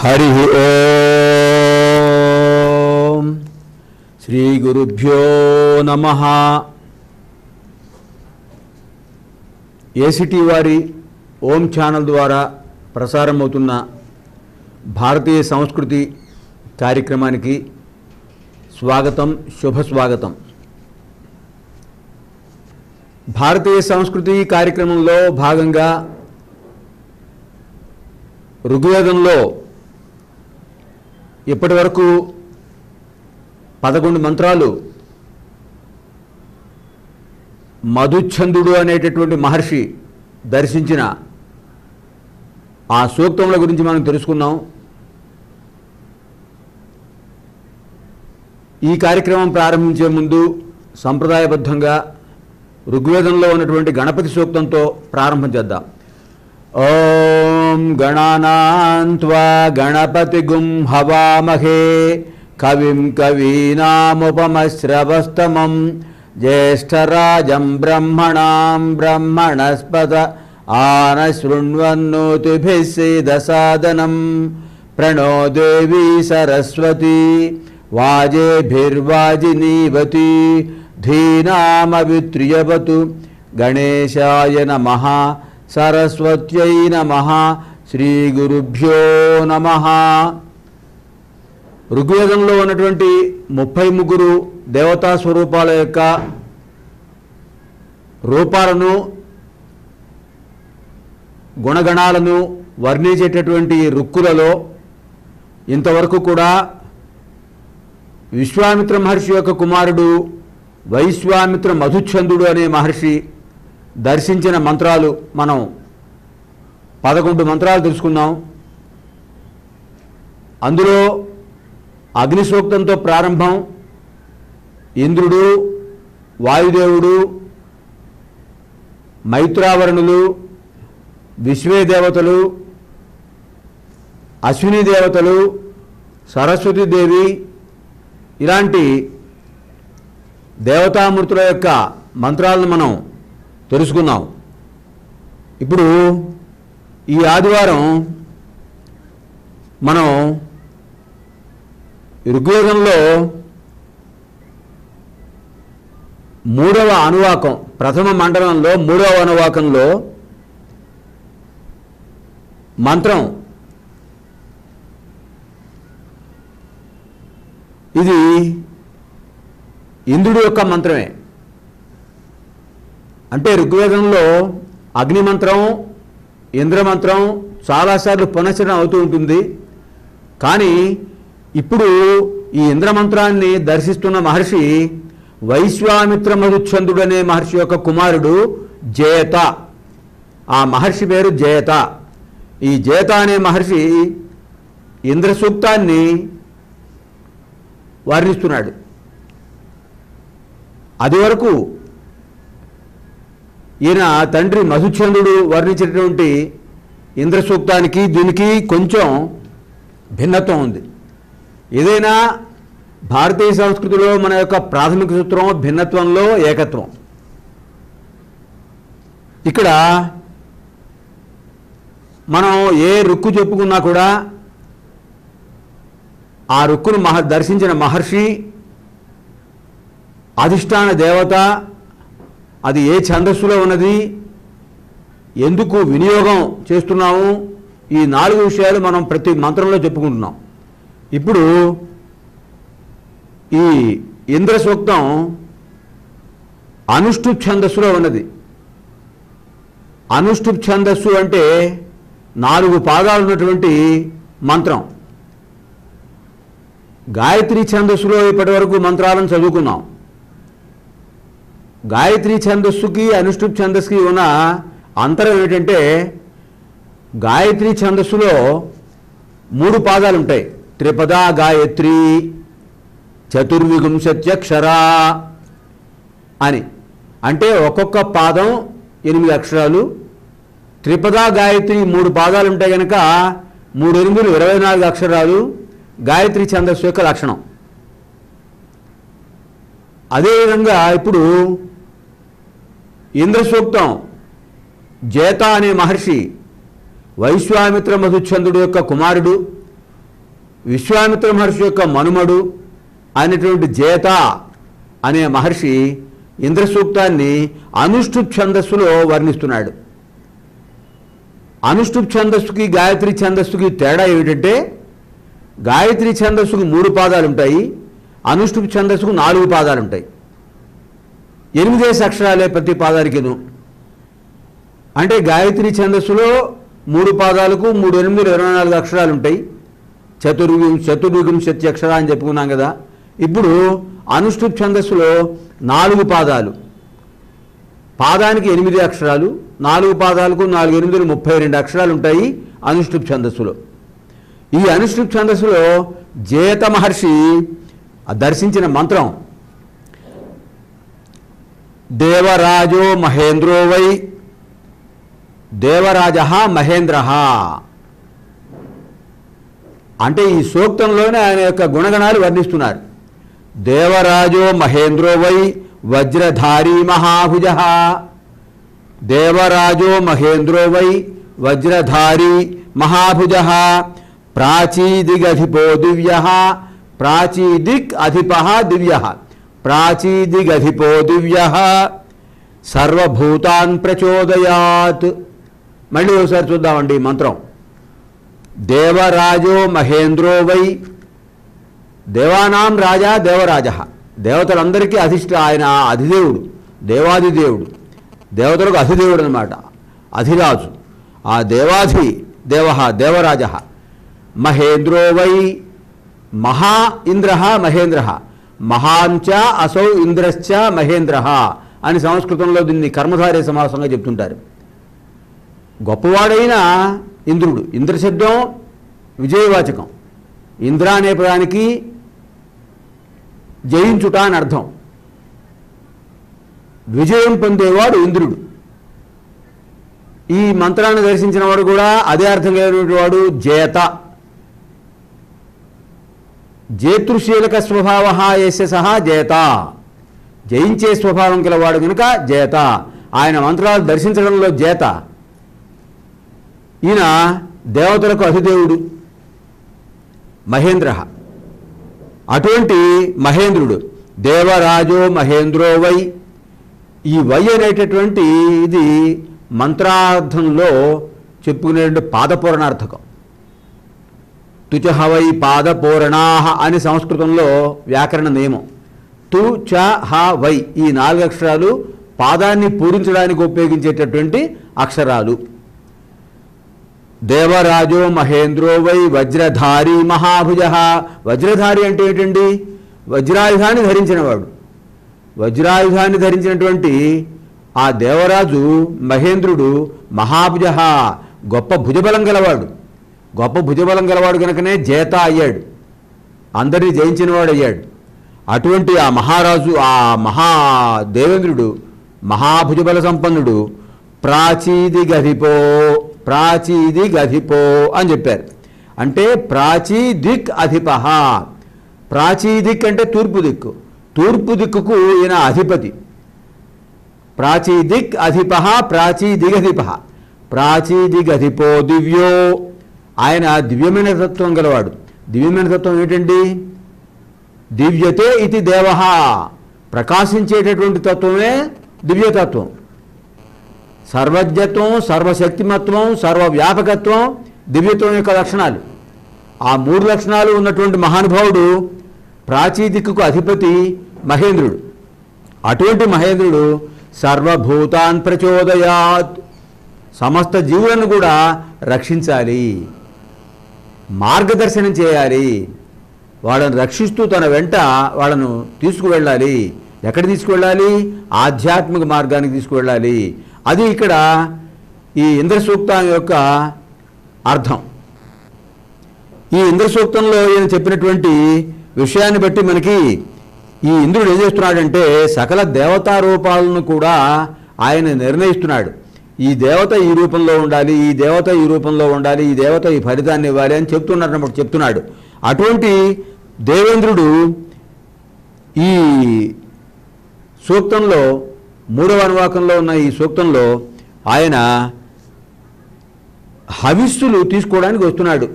హరి ఓం శ్రీ గురుభ్యో నమః. ఏసిటీ వారి ఓం ఛానల్ ద్వారా ప్రసారమవుతున్న భారతీయ సంస్కృతి కార్యక్రమానికి స్వాగతం, శుభ స్వాగతం. భారతీయ సంస్కృతి కార్యక్రమంలో భాగంగా ఋగ్వేదంలో ఇప్పటి వరకు 11 మంత్రాలు మధుచ్ఛందుడు అనేటటువంటి మహర్షి దర్శించిన ఆ సూక్తముల గురించి మనం తెలుసుకున్నాం. ఈ కార్యక్రమం ప్రారంభించే ముందు సంప్రదాయబద్ధంగా ఋగ్వేదంలో ఉన్నటువంటి గణపతి సూక్తంతో ప్రారంభం చేద్దాం. ఓం గణానాం త్వా గణపతిగుం హవామహే కవిం కవీనాముపమశ్రవస్తమం జ్యేష్ఠరాజం బ్రహ్మణాం బ్రహ్మణస్పత ఆనశృణ్వన్నోతిభిः సేదసాదనం ప్రణో దేవీ సరస్వతి వాజేభిర్వాజినీవతి ధీనామవిత్రియవతు గణేశాయ నమః సరస్వత్యై నమః. శ్రీ గురుభ్యో నమః. ఋగ్వేదంలో ఉన్నటువంటి 33 దేవతా స్వరూపాల యొక్క రూపాలను, గుణగణాలను వర్ణించేటటువంటి రుక్కులలో ఇంతవరకు కూడా విశ్వామిత్ర మహర్షి యొక్క కుమారుడు వైశ్వామిత్ర మధుచ్ఛందుడు అనే మహర్షి దర్శించిన మంత్రాలు మనం 11 మంత్రాలు తెలుసుకున్నాం. అందులో అగ్ని సూక్తంతో ప్రారంభం. ఇంద్రుడు, వాయుదేవుడు, మైత్రావరుణులు, విశ్వే దేవతలు, అశ్విని దేవతలు, సరస్వతీదేవి ఇలాంటి దేవతామూర్తుల యొక్క మంత్రాలను మనం తెలుసుకున్నాం. ఇప్పుడు ఈ ఆదివారం మనం ఋగ్వేదంలో 3వ అనువాకం, ప్రథమ మండలంలో 3వ అనువాకంలో మంత్రం ఇది ఇంద్రుడి యొక్క మంత్రమే. అంటే ఋగ్వేదంలో అగ్నిమంత్రం, ఇంద్రమంత్రం చాలాసార్లు పునశ్చరణ అవుతూ ఉంటుంది. కానీ ఇప్పుడు ఈ ఇంద్రమంత్రాన్ని దర్శిస్తున్న మహర్షి వైశ్వామిత్ర మధుచ్ఛందుడు అనే మహర్షి యొక్క కుమారుడు జేత. ఆ మహర్షి పేరు జేత. ఈ జేత అనే మహర్షి ఇంద్ర సూక్తాన్ని వర్ణిస్తున్నాడు. అది వరకు ఈయన తండ్రి మధుచ్ఛందుడు వర్ణించినటువంటి ఇంద్ర సూక్తానికి దీనికి కొంచెం భిన్నత్వం ఉంది. ఏదైనా భారతీయ సంస్కృతిలో మన యొక్క ప్రాథమిక సూత్రం భిన్నత్వంలో ఏకత్వం. ఇక్కడ మనం ఏ రుక్కు చెప్పుకున్నా కూడా ఆ రుక్కును దర్శించిన మహర్షి, అధిష్టాన దేవత, అది ఏ ఛందస్సులో ఉన్నది, ఎందుకు వినియోగం చేస్తున్నాము, ఈ 4 విషయాలు మనం ప్రతి మంత్రంలో చెప్పుకుంటున్నాం. ఇప్పుడు ఈ ఇంద్ర సూక్తం అనుష్ఠుప్ ఛందస్సులో ఉన్నది. అనుష్ఠుప్ ఛందస్సు అంటే 4 పాదాలు ఉన్నటువంటి మంత్రం. గాయత్రి ఛందస్సులో ఇప్పటి వరకు మంత్రాలను చదువుకున్నాం. గాయత్రి ఛందస్సుకి అనుష్ఠుప్ ఛందస్సుకి ఉన్న అంతరం ఏంటంటే, గాయత్రి ఛందస్సులో 3 పాదాలు ఉంటాయి. త్రిపదా గాయత్రి చతుర్విగుంశత్యక్షరా అని. అంటే ఒక్కొక్క పాదం 8 అక్షరాలు. త్రిపదా గాయత్రి 3 పాదాలు ఉంటాయి కనుక 3 8 24 అక్షరాలు గాయత్రి ఛందస్సు యొక్క లక్షణం. అదేవిధంగా ఇప్పుడు ఇంద్ర సూక్తం జేత అనే మహర్షి వైశ్వామిత్ర మధుచ్ఛందుడు యొక్క కుమారుడు. విశ్వామిత్ర మహర్షి యొక్క మనుమడు అయినటువంటి జేత అనే మహర్షి ఇంద్ర సూక్తాన్ని అనుష్ఠుప్ ఛందస్సులో వర్ణిస్తున్నాడు. అనుష్ఠుప్ ఛందస్సుకి గాయత్రి ఛందస్సుకి తేడా ఏమిటంటే గాయత్రి ఛందస్సుకు 3 పాదాలు ఉంటాయి, అనుష్ఠుప్ ఛందస్సుకు 4 పాదాలు ఉంటాయి. 8 అక్షరాలే ప్రతి పాదానికిను. అంటే గాయత్రి ఛందస్సులో 3 పాదాలకు 3 8 24 అక్షరాలు ఉంటాయి. చతుర్వింశతి అక్షర అని చెప్పుకున్నాం కదా. ఇప్పుడు అనుష్ఠుప్ ఛందస్సులో 4 పాదాలు, పాదానికి 8 అక్షరాలు, 4 పాదాలకు 4 8 32 అక్షరాలు ఉంటాయి అనుష్ఠుప్ ఛందస్సులో. ఈ అనుష్ఠుప్ ఛందస్సులో జేత మహర్షి దర్శించిన మంత్రం దేవరాజో మహేంద్రో వై దేవరాజ మహేంద్ర. అంటే ఈ సూక్తంలోనే ఆయన యొక్క గుణగణాలు వర్ణిస్తున్నారు. దేవరాజో మహేంద్రో వై వజ్రధారీ మహాభుజ. దేవరాజో మహేంద్రో వై వజ్రధారీ మహాభుజ. ప్రాచీదిగధిపో దివ్య. ప్రాచీదిక్ అధిప దివ్య. ప్రాచీదిగధిపో దివ్య. సర్వభూతాన్ ప్రచోదయాత్. మళ్ళీ ఒకసారి చూద్దామండి ఈ మంత్రం. దేవరాజో మహేంద్రో వై దేవానాం రాజా దేవరాజ. దేవతలందరికీ ఆయన అధిదేవుడు, దేవాదిదేవుడు, దేవతలకు అధిదేవుడు అనమాట, అధిరాజు. ఆ దేవాధి దేవరాజ. మహేంద్రో వై మహా ఇంద్ర మహేంద్ర. మహాంచ అసౌ ఇంద్రశ్చ మహేంద్ర అని సంస్కృతంలో దీన్ని కర్మధారే సమాసంగా చెప్తుంటారు. గొప్పవాడైన ఇంద్రుడు. ఇంద్రశబ్దం విజయవాచకం. ఇంద్ర అనే పదానికి జయించుట అని అర్థం. విజయం పొందేవాడు ఇంద్రుడు. ఈ మంత్రాన్ని దర్శించిన వాడు కూడా అదే అర్థం కలిగినటువంటి వాడు జేత. జేతృశీలక స్వభావ యస్య సహ జేత. జయించే స్వభావం గలవాడు కనుక జేత. ఆయన మంత్రాలు దర్శించడంలో జేత. ఈయన దేవతలకు అధిదేవుడు మహేంద్ర. అటువంటి మహేంద్రుడు దేవరాజో మహేంద్రో వై. ఈ వై అనేటటువంటి ఇది మంత్రార్థంలో చెప్పుకునేటువంటి పాదపూరణార్థకం. తుచ హవై పాదపూరణాహ అని సంస్కృతంలో వ్యాకరణ నియమం. తు చ హ వై ఈ 4 అక్షరాలు పాదాన్ని పూరించడానికి ఉపయోగించేటటువంటి అక్షరాలు. దేవరాజో మహేంద్రో వై వజ్రధారీ మహాభుజ. వజ్రధారి అంటే ఏంటండి? వజ్రాయుధాన్ని ధరించినవాడు. వజ్రాయుధాన్ని ధరించినటువంటి ఆ దేవరాజు మహేంద్రుడు మహాభుజ, గొప్ప భుజబలం గలవాడు. గొప్ప భుజబలం గలవాడు కనుకనే జేత అయ్యాడు, అందరినీ జయించినవాడు అయ్యాడు. అటువంటి ఆ మహారాజు, ఆ మహాదేవేంద్రుడు మహాభుజబల సంపన్నుడు. ప్రాచీదిగధిపో. ప్రాచీదిగధిపో అని చెప్పారు. అంటే ప్రాచీదిక్ అధిప. ప్రాచీదిక్ అంటే తూర్పు దిక్కు. తూర్పు దిక్కుకు ఈయన అధిపతి. ప్రాచీదిక్ అధిప ప్రాచీదిగధిప. ప్రాచీదిగధిపో దివ్యో. ఆయన దివ్యమైన తత్వం గలవాడు. దివ్యమైన తత్వం ఏంటండి? దివ్యతే ఇది దేవ. ప్రకాశించేటటువంటి తత్వమే దివ్యతత్వం. సర్వజ్ఞత్వం, సర్వశక్తిమత్వం, సర్వవ్యాపకత్వం దివ్యత్వం యొక్క లక్షణాలు. ఆ 3 లక్షణాలు ఉన్నటువంటి మహానుభావుడు ప్రాచీదిక్కు అధిపతి మహేంద్రుడు. అటువంటి మహేంద్రుడు సర్వభూతాన్ ప్రచోదయాత్. సమస్త జీవులను కూడా రక్షించాలి, మార్గదర్శనం చేయాలి, వాళ్ళను రక్షిస్తూ తన వెంట వాళ్ళను తీసుకువెళ్ళాలి. ఎక్కడ తీసుకువెళ్ళాలి? ఆధ్యాత్మిక మార్గానికి తీసుకువెళ్ళాలి. అది ఇక్కడ ఈ ఇంద్ర సూక్తం యొక్క అర్థం. ఈ ఇంద్ర సూక్తంలో ఈయన చెప్పినటువంటి విషయాన్ని బట్టి మనకి ఈ ఇంద్రుడు ఏం చేస్తున్నాడంటే సకల దేవతా రూపాలను కూడా ఆయన నిర్ణయిస్తున్నాడు. ఈ దేవత ఈ రూపంలో ఉండాలి, ఈ దేవత ఈ రూపంలో ఉండాలి, ఈ దేవత ఈ ఫలితాన్ని ఇవ్వాలి అని చెప్తున్నాడు. అటువంటి దేవేంద్రుడు ఈ సూక్తంలో 3వ అనువాకంలో ఉన్న ఈ సూక్తంలో ఆయన హవిస్సులు తీసుకోవడానికి వస్తున్నాడు.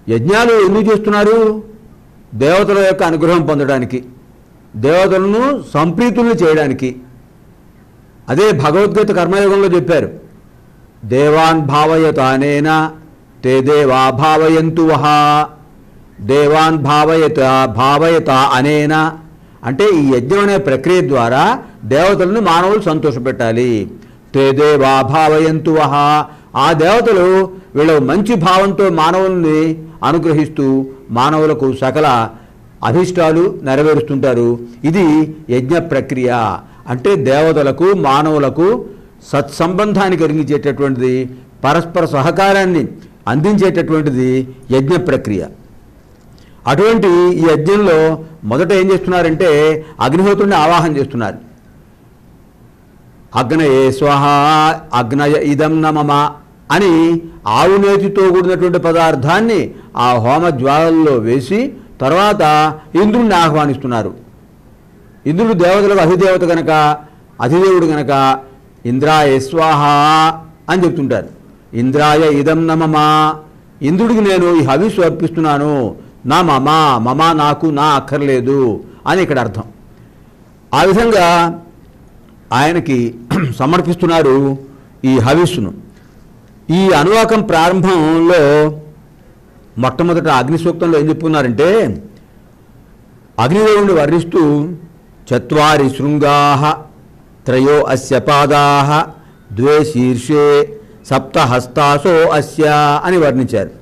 యజ్ఞాలు ఎందుకు చేస్తున్నారు? దేవతల యొక్క అనుగ్రహం పొందడానికి, దేవతలను సంప్రీతులను చేయడానికి. అదే భగవద్గీత కర్మయోగంలో చెప్పారు, దేవాన్ భావయతానేన తే దేవా భావయంతు వహ. దేవాన్ భావయత అనేన అంటే ఈ యజ్ఞం అనే ప్రక్రియ ద్వారా దేవతలను మానవులు సంతోషపెట్టాలి. తే దేవా భావయంతు వహ. ఆ దేవతలు వీళ్ళ మంచి భావంతో మానవుల్ని అనుగ్రహిస్తూ మానవులకు సకల అభిష్టాలు నెరవేరుస్తుంటారు. ఇది యజ్ఞ ప్రక్రియ. అంటే దేవతలకు మానవులకు సత్సంబంధాన్ని కలిగించేటటువంటిది, పరస్పర సహకారాన్ని అందించేటటువంటిది యజ్ఞ ప్రక్రియ. అటువంటి ఈ యజ్ఞంలో మొదట ఏం చేస్తున్నారంటే అగ్నిహోత్రుడిని ఆవాహన చేస్తున్నారు. అగ్నయే స్వహ అగ్నయ ఇదం నమమ అని ఆవు నేతితో కూడినటువంటి పదార్థాన్ని ఆ హోమ జ్వాలల్లో వేసి తర్వాత ఇంద్రుడిని ఆహ్వానిస్తున్నారు. ఇంద్రుడు దేవతలకు అధిదేవత కనుక, అధిదేవుడు కనుక ఇంద్రాయ స్వాహ అని చెప్తుంటారు. ఇంద్రాయ ఇదం నమమ, ఇంద్రుడికి నేను ఈ హవిస్సు అర్పిస్తున్నాను, నా మమ నాకు, నా అక్కర్లేదు అని ఇక్కడ అర్థం. ఆ విధంగా ఆయనకి సమర్పిస్తున్నారు ఈ హవిస్సును. ఈ అనువాకం ప్రారంభంలో మొట్టమొదట అగ్ని సూక్తంలో ఏం చెప్పుకున్నారంటే, అగ్నిదేవుడిని వర్ణిస్తూ చత్వారి శృంగాః త్రయో అస్య పాదాః ద్వే శీర్షే సప్తహస్తాసో అస్య అని వర్ణించారు.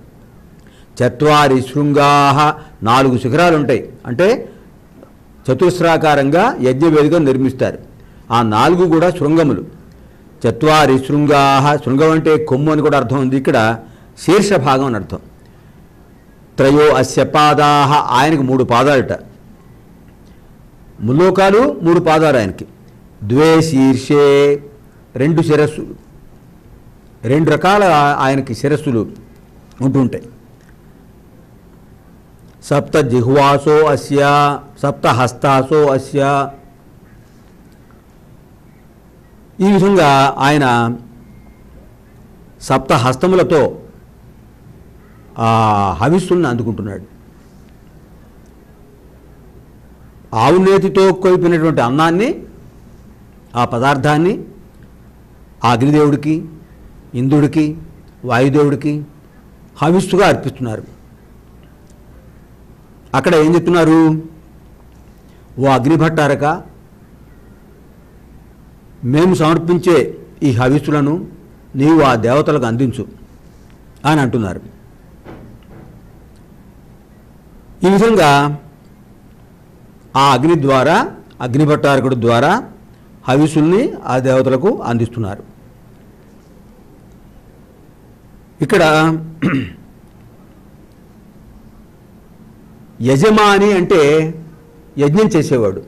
చత్వారి శృంగాః 4 శిఖరాలు ఉంటాయి. అంటే చతుస్రాకారంగా యజ్ఞవేదికను నిర్మిస్తారు. ఆ 4 కూడా శృంగములు. చత్వారి శృంగాః, శృంగం అంటే కొమ్ము అని కూడా అర్థం ఉంది. ఇక్కడ శీర్ష భాగం అని అర్థం. త్రయో అస్య పాదాః, ఆయనకు 3 పాదాలట. ముల్లోకాలు 3 పాదాలు ఆయనకి. ద్వే శీర్షే, 2 శిరస్సులు. 2 రకాల ఆయనకి శిరస్సులు ఉంటుంటాయి. సప్త జిహ్వాసో అస్య సప్త హస్తాసో అస్య. ఈ విధంగా ఆయన సప్త హస్తములతో ఆ హవిస్సులను అందుకుంటున్నాడు. ఆవు నేతితో కొలిపినటువంటి అన్నాన్ని, ఆ పదార్థాన్ని ఆ అగ్నిదేవుడికి, ఇంద్రుడికి, వాయుదేవుడికి హవిస్సుగా అర్పిస్తున్నారు. అక్కడ ఏం చెప్తున్నారు? ఓ అగ్నిభట్టారక, మేము సమర్పించే ఈ హవిస్సులను నీవు ఆ దేవతలకు అందించు అని అంటున్నారు. ఈ విధంగా ఆ అగ్ని ద్వారా, అగ్నిభట్టారకుడి ద్వారా హవిస్సుల్ని ఆ దేవతలకు అందిస్తున్నారు. ఇక్కడ యజమాని అంటే యజ్ఞం చేసేవాడు.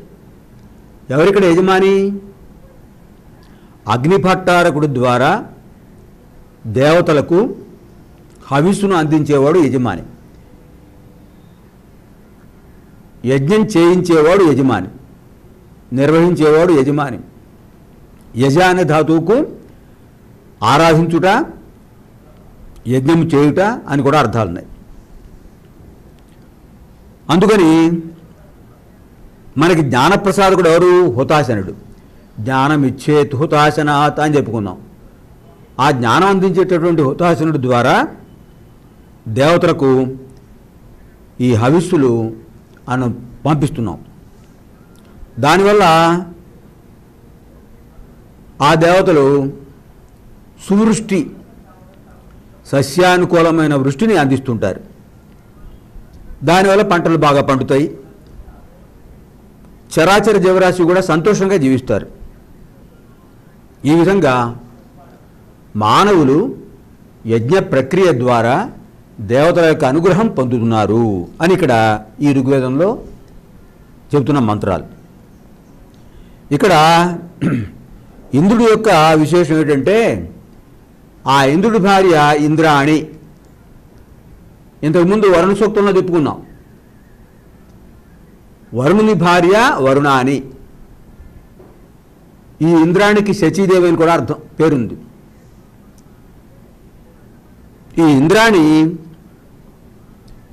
ఎవరిక్కడ యజమాని? అగ్నిభట్టారకుడి ద్వారా దేవతలకు హవిస్సును అందించేవాడు యజమాని. యజ్ఞం చేయించేవాడు యజమాని, నిర్వహించేవాడు యజమాని. యజ అనే ధాతువుకు ఆరాధించుట, యజ్ఞం చేయుట అని కూడా అర్థాలున్నాయి. అందుకని మనకి జ్ఞానప్రసాదకుడు ఎవరు? హుతాశనుడు. జ్ఞానమిచ్చేత్ హుతాశనాత్ అని చెప్పుకున్నాం. ఆ జ్ఞానం అందించేటటువంటి హుతాశనుడి ద్వారా దేవతలకు ఈ హవిస్సులు పంపిస్తున్నాం. దానివల్ల ఆ దేవతలు సువృష్టి, సస్యానుకూలమైన వృష్టిని అందిస్తుంటారు. దానివల్ల పంటలు బాగా పండుతాయి. చరాచర జీవరాశి కూడా సంతోషంగా జీవిస్తారు. ఈ విధంగా మానవులు యజ్ఞ ప్రక్రియ ద్వారా దేవతల యొక్క అనుగ్రహం పొందుతున్నారు అని ఇక్కడ ఈ ఋగ్వేదంలో చెబుతున్న మంత్రాలు. ఇక్కడ ఇంద్రుడి యొక్క విశేషం ఏంటంటే, ఆ ఇంద్రుడి భార్య ఇంద్రాణి. ఇంతకుముందు వరుణ సూక్తంలో చెప్పుకున్నాం. వరుణుని భార్య వరుణాని. ఈ ఇంద్రానికి శచీదేవి అని కూడా అర్థం, పేరుంది. ఈ ఇంద్రాణి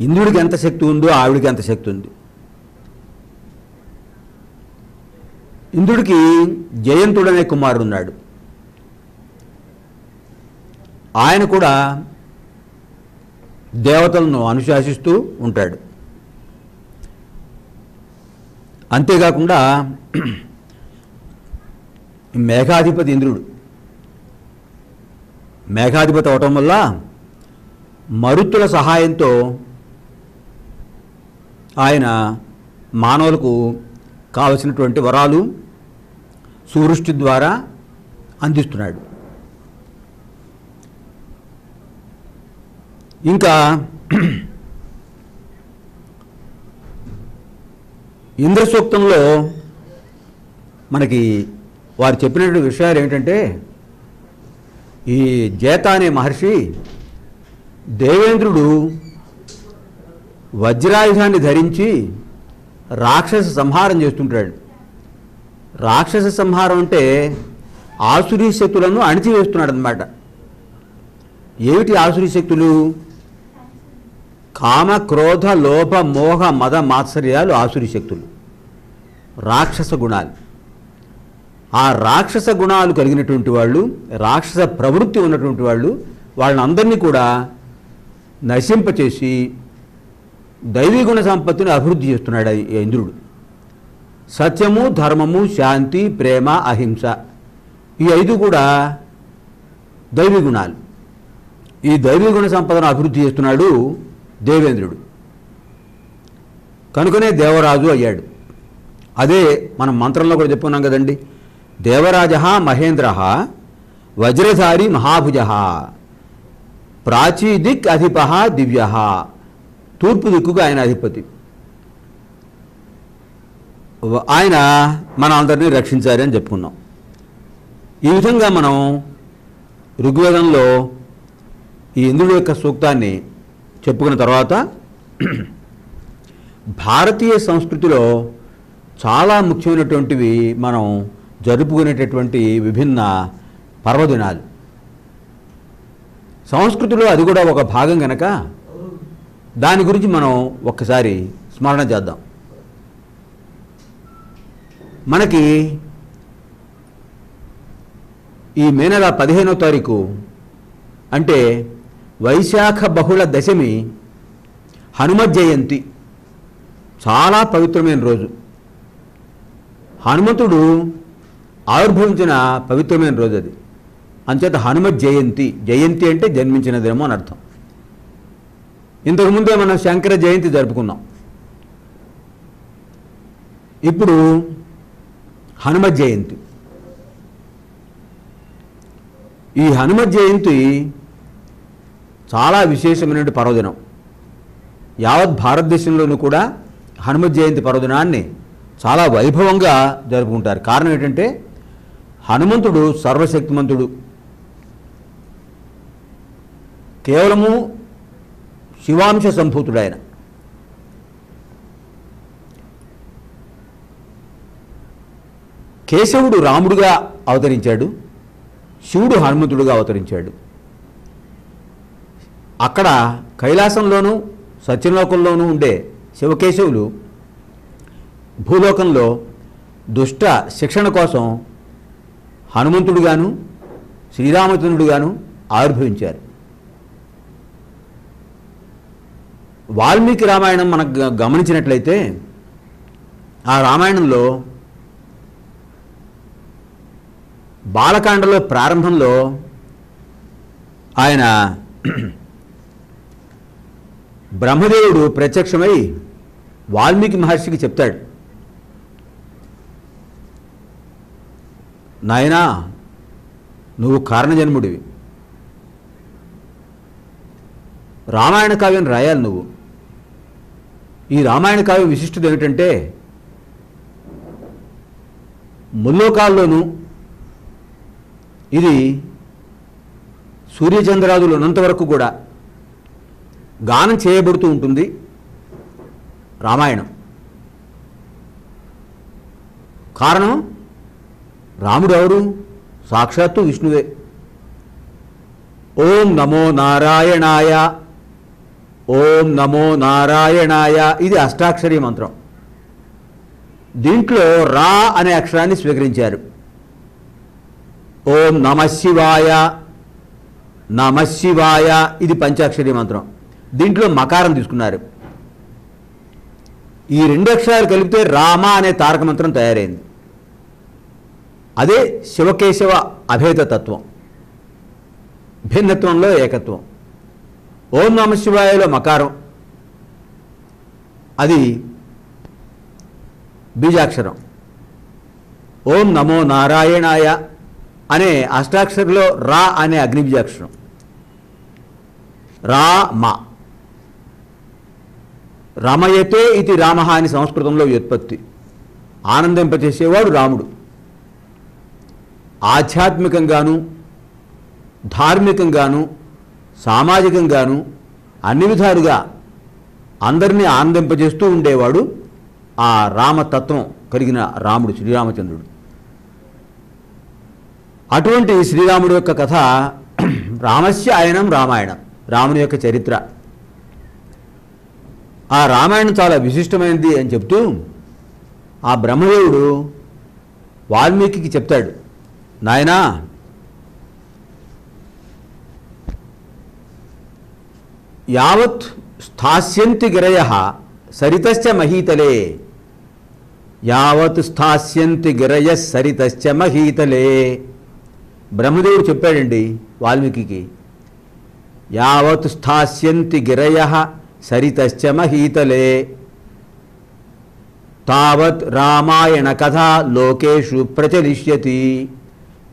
ఇంద్రుడికి ఎంత శక్తి ఉందో ఆవిడికి ఎంత శక్తి ఉంది. ఇంద్రుడికి జయంతుడనే కుమారుడు ఉన్నాడు. ఆయన కూడా దేవతలను అనుశాసిస్తూ ఉంటాడు. అంతేకాకుండా మేఘాధిపతి ఇంద్రుడు. మేఘాధిపతి అవటం వల్ల మరుత్తుల సహాయంతో ఆయన మానవులకు కావలసినటువంటి వరాలు సూవృష్టి ద్వారా అందిస్తున్నాడు. ఇంకా ఇంద్ర సూక్తంలో మనకి వారు చెప్పినటువంటి విషయాలు ఏమిటంటే, ఈ జేత అనే మహర్షి దేవేంద్రుడు వజ్రాయుధాన్ని ధరించి రాక్షస సంహారం చేస్తుంటాడు. రాక్షస సంహారం అంటే ఆసురీ శక్తులను అణిచివేస్తున్నాడు అన్నమాట. ఏమిటి ఆసురీ శక్తులు? కామ, క్రోధ, లోభ, మోహ, మద, మాత్సర్యాలు ఆసురీ శక్తులు, రాక్షస గుణాలు. ఆ రాక్షస గుణాలు కలిగినటువంటి వాళ్ళు, రాక్షస ప్రవృత్తి ఉన్నటువంటి వాళ్ళు, వాళ్ళని అందరినీ కూడా నశింపచేసి దైవీ గుణ సంపత్తిని అభివృద్ధి చేస్తున్నాడు ఇంద్రుడు. సత్యము, ధర్మము, శాంతి, ప్రేమ, అహింస, ఈ 5 కూడా దైవీ గుణాలు. ఈ దైవీ గుణ సంపదను అభివృద్ధి చేస్తున్నాడు దేవేంద్రుడు. కనుకనే దేవరాజు అయ్యాడు. అదే మనం మంత్రంలో కూడా చెప్పుకున్నాం కదండి, దేవరాజ మహేంద్ర వజ్రధారి మహాభుజ ప్రాచీ దిక్ అధిప దివ్య, తూర్పు దిక్కుకు ఆయన అధిపతి. ఆయన మన అందరినీ రక్షించాలి అని చెప్పుకున్నాం. ఈ విధంగా మనం ఋగ్వేదంలో ఈ ఇంద్రుడి యొక్క సూక్తాన్ని చెప్పుకున్న తర్వాత భారతీయ సంస్కృతిలో చాలా ముఖ్యమైనటువంటివి మనం జరుపుకునేటటువంటి విభిన్న పర్వదినాలు. సంస్కృతిలో అది కూడా ఒక భాగం కనుక దాని గురించి మనం ఒక్కసారి స్మరణ చేద్దాం. మనకి ఈ మే నెల 15వ తారీఖు అంటే వైశాఖ బహుళ దశమి హనుమత్ జయంతి, చాలా పవిత్రమైన రోజు. హనుమంతుడు ఆవిర్భవించిన పవిత్రమైన రోజు అది. అంచేత హనుమత్ జయంతి, జయంతి అంటే జన్మించినదేమో అని అర్థం. ఇంతకుముందే మనం శంకర జయంతి జరుపుకున్నాం. ఇప్పుడు హనుమత్ జయంతి. ఈ హనుమత్ జయంతి చాలా విశేషమైన పర్వదినం. యావత్ భారతదేశంలోనూ కూడా హనుమత్ జయంతి పర్వదినాన్ని చాలా వైభవంగా జరుపుకుంటారు. కారణం ఏంటంటే హనుమంతుడు సర్వశక్తిమంతుడు. కేవలము శివాంశ సంభూతుడు ఆయన. కేశవుడు రాముడుగా అవతరించాడు, శివుడు హనుమంతుడుగా అవతరించాడు. అక్కడ కైలాసంలోనూ సత్యలోకంలోనూ ఉండే శివకేశవులు భూలోకంలో దుష్ట శిక్షణ కోసం హనుమంతుడుగాను శ్రీరామచంద్రుడుగాను ఆవిర్భవించారు. వాల్మీకి రామాయణం మనకు గమనించినట్లయితే ఆ రామాయణంలో బాలకాండలో ప్రారంభంలో ఆయన బ్రహ్మదేవుడు ప్రత్యక్షమై వాల్మీకి మహర్షికి చెప్తాడు, నాయనా నువ్వు కారణజన్ముడివి, రామాయణ కావ్యం రాయాలి నువ్వు. ఈ రామాయణ కావ్య విశిష్టత ఏమిటంటే ముల్లోకాల్లోనూ ఇది సూర్యచంద్రాదులు ఉన్నంతవరకు కూడా గానం చేయబడుతూ ఉంటుంది రామాయణం. కారణం రాముడు ఎవరు? సాక్షాత్తు విష్ణువే. ఓం నమో నారాయణాయ, ఓం నమో నారాయణాయ, ఇది అష్టాక్షరీ మంత్రం. దీంట్లో రా అనే అక్షరాన్ని స్వీకరించారు. ఓం నమశివాయ, నమశివాయ, ఇది పంచాక్షరీ మంత్రం. దీంట్లో మకారం తీసుకున్నారు. ఈ రెండు అక్షరాలు కలిపితే రామ అనే తారక మంత్రం తయారైంది. అదే శివకేశవ అభేద తత్వం, భిన్నత్వంలో ఏకత్వం. ఓం నమ శివాయలో మకారం, అది బీజాక్షరం. ఓం నమో నారాయణాయ అనే అష్టాక్షరిలో రా అనే అగ్నిబీజాక్షరం. రామ, రమయతే ఇది రామ అని సంస్కృతంలో వ్యుత్పత్తి. ఆనందింపచేసేవాడు రాముడు. ఆధ్యాత్మికంగాను, ధార్మికంగాను, సామాజికంగాను అన్ని విధాలుగా అందరినీ ఆనందింపజేస్తూ ఉండేవాడు ఆ రామతత్వం కలిగిన రాముడు, శ్రీరామచంద్రుడు. అటువంటి శ్రీరాముడి యొక్క కథ రామస్య అయనం రామాయణం, రాముని యొక్క చరిత్ర. ఆ రామాయణం చాలా విశిష్టమైనది అని చెప్తూ ఆ బ్రహ్మదేవుడు వాల్మీకి చెప్తాడు, నాయనా యావత్ స్థాస్యంతి గిరయః సరితశ్చ మహీతలే, యావత్ స్థాస్యంతి గిరయః సరితశ్చ మహీతలే. బ్రహ్మదేవుడు చెప్పాడండి వాల్మీకి, యావత్ స్థాస్యంతి గిరయః సరితశ్చ మహీతలే తావత్ రామాయణ కథ లోకేషు ప్రచలిష్యతి,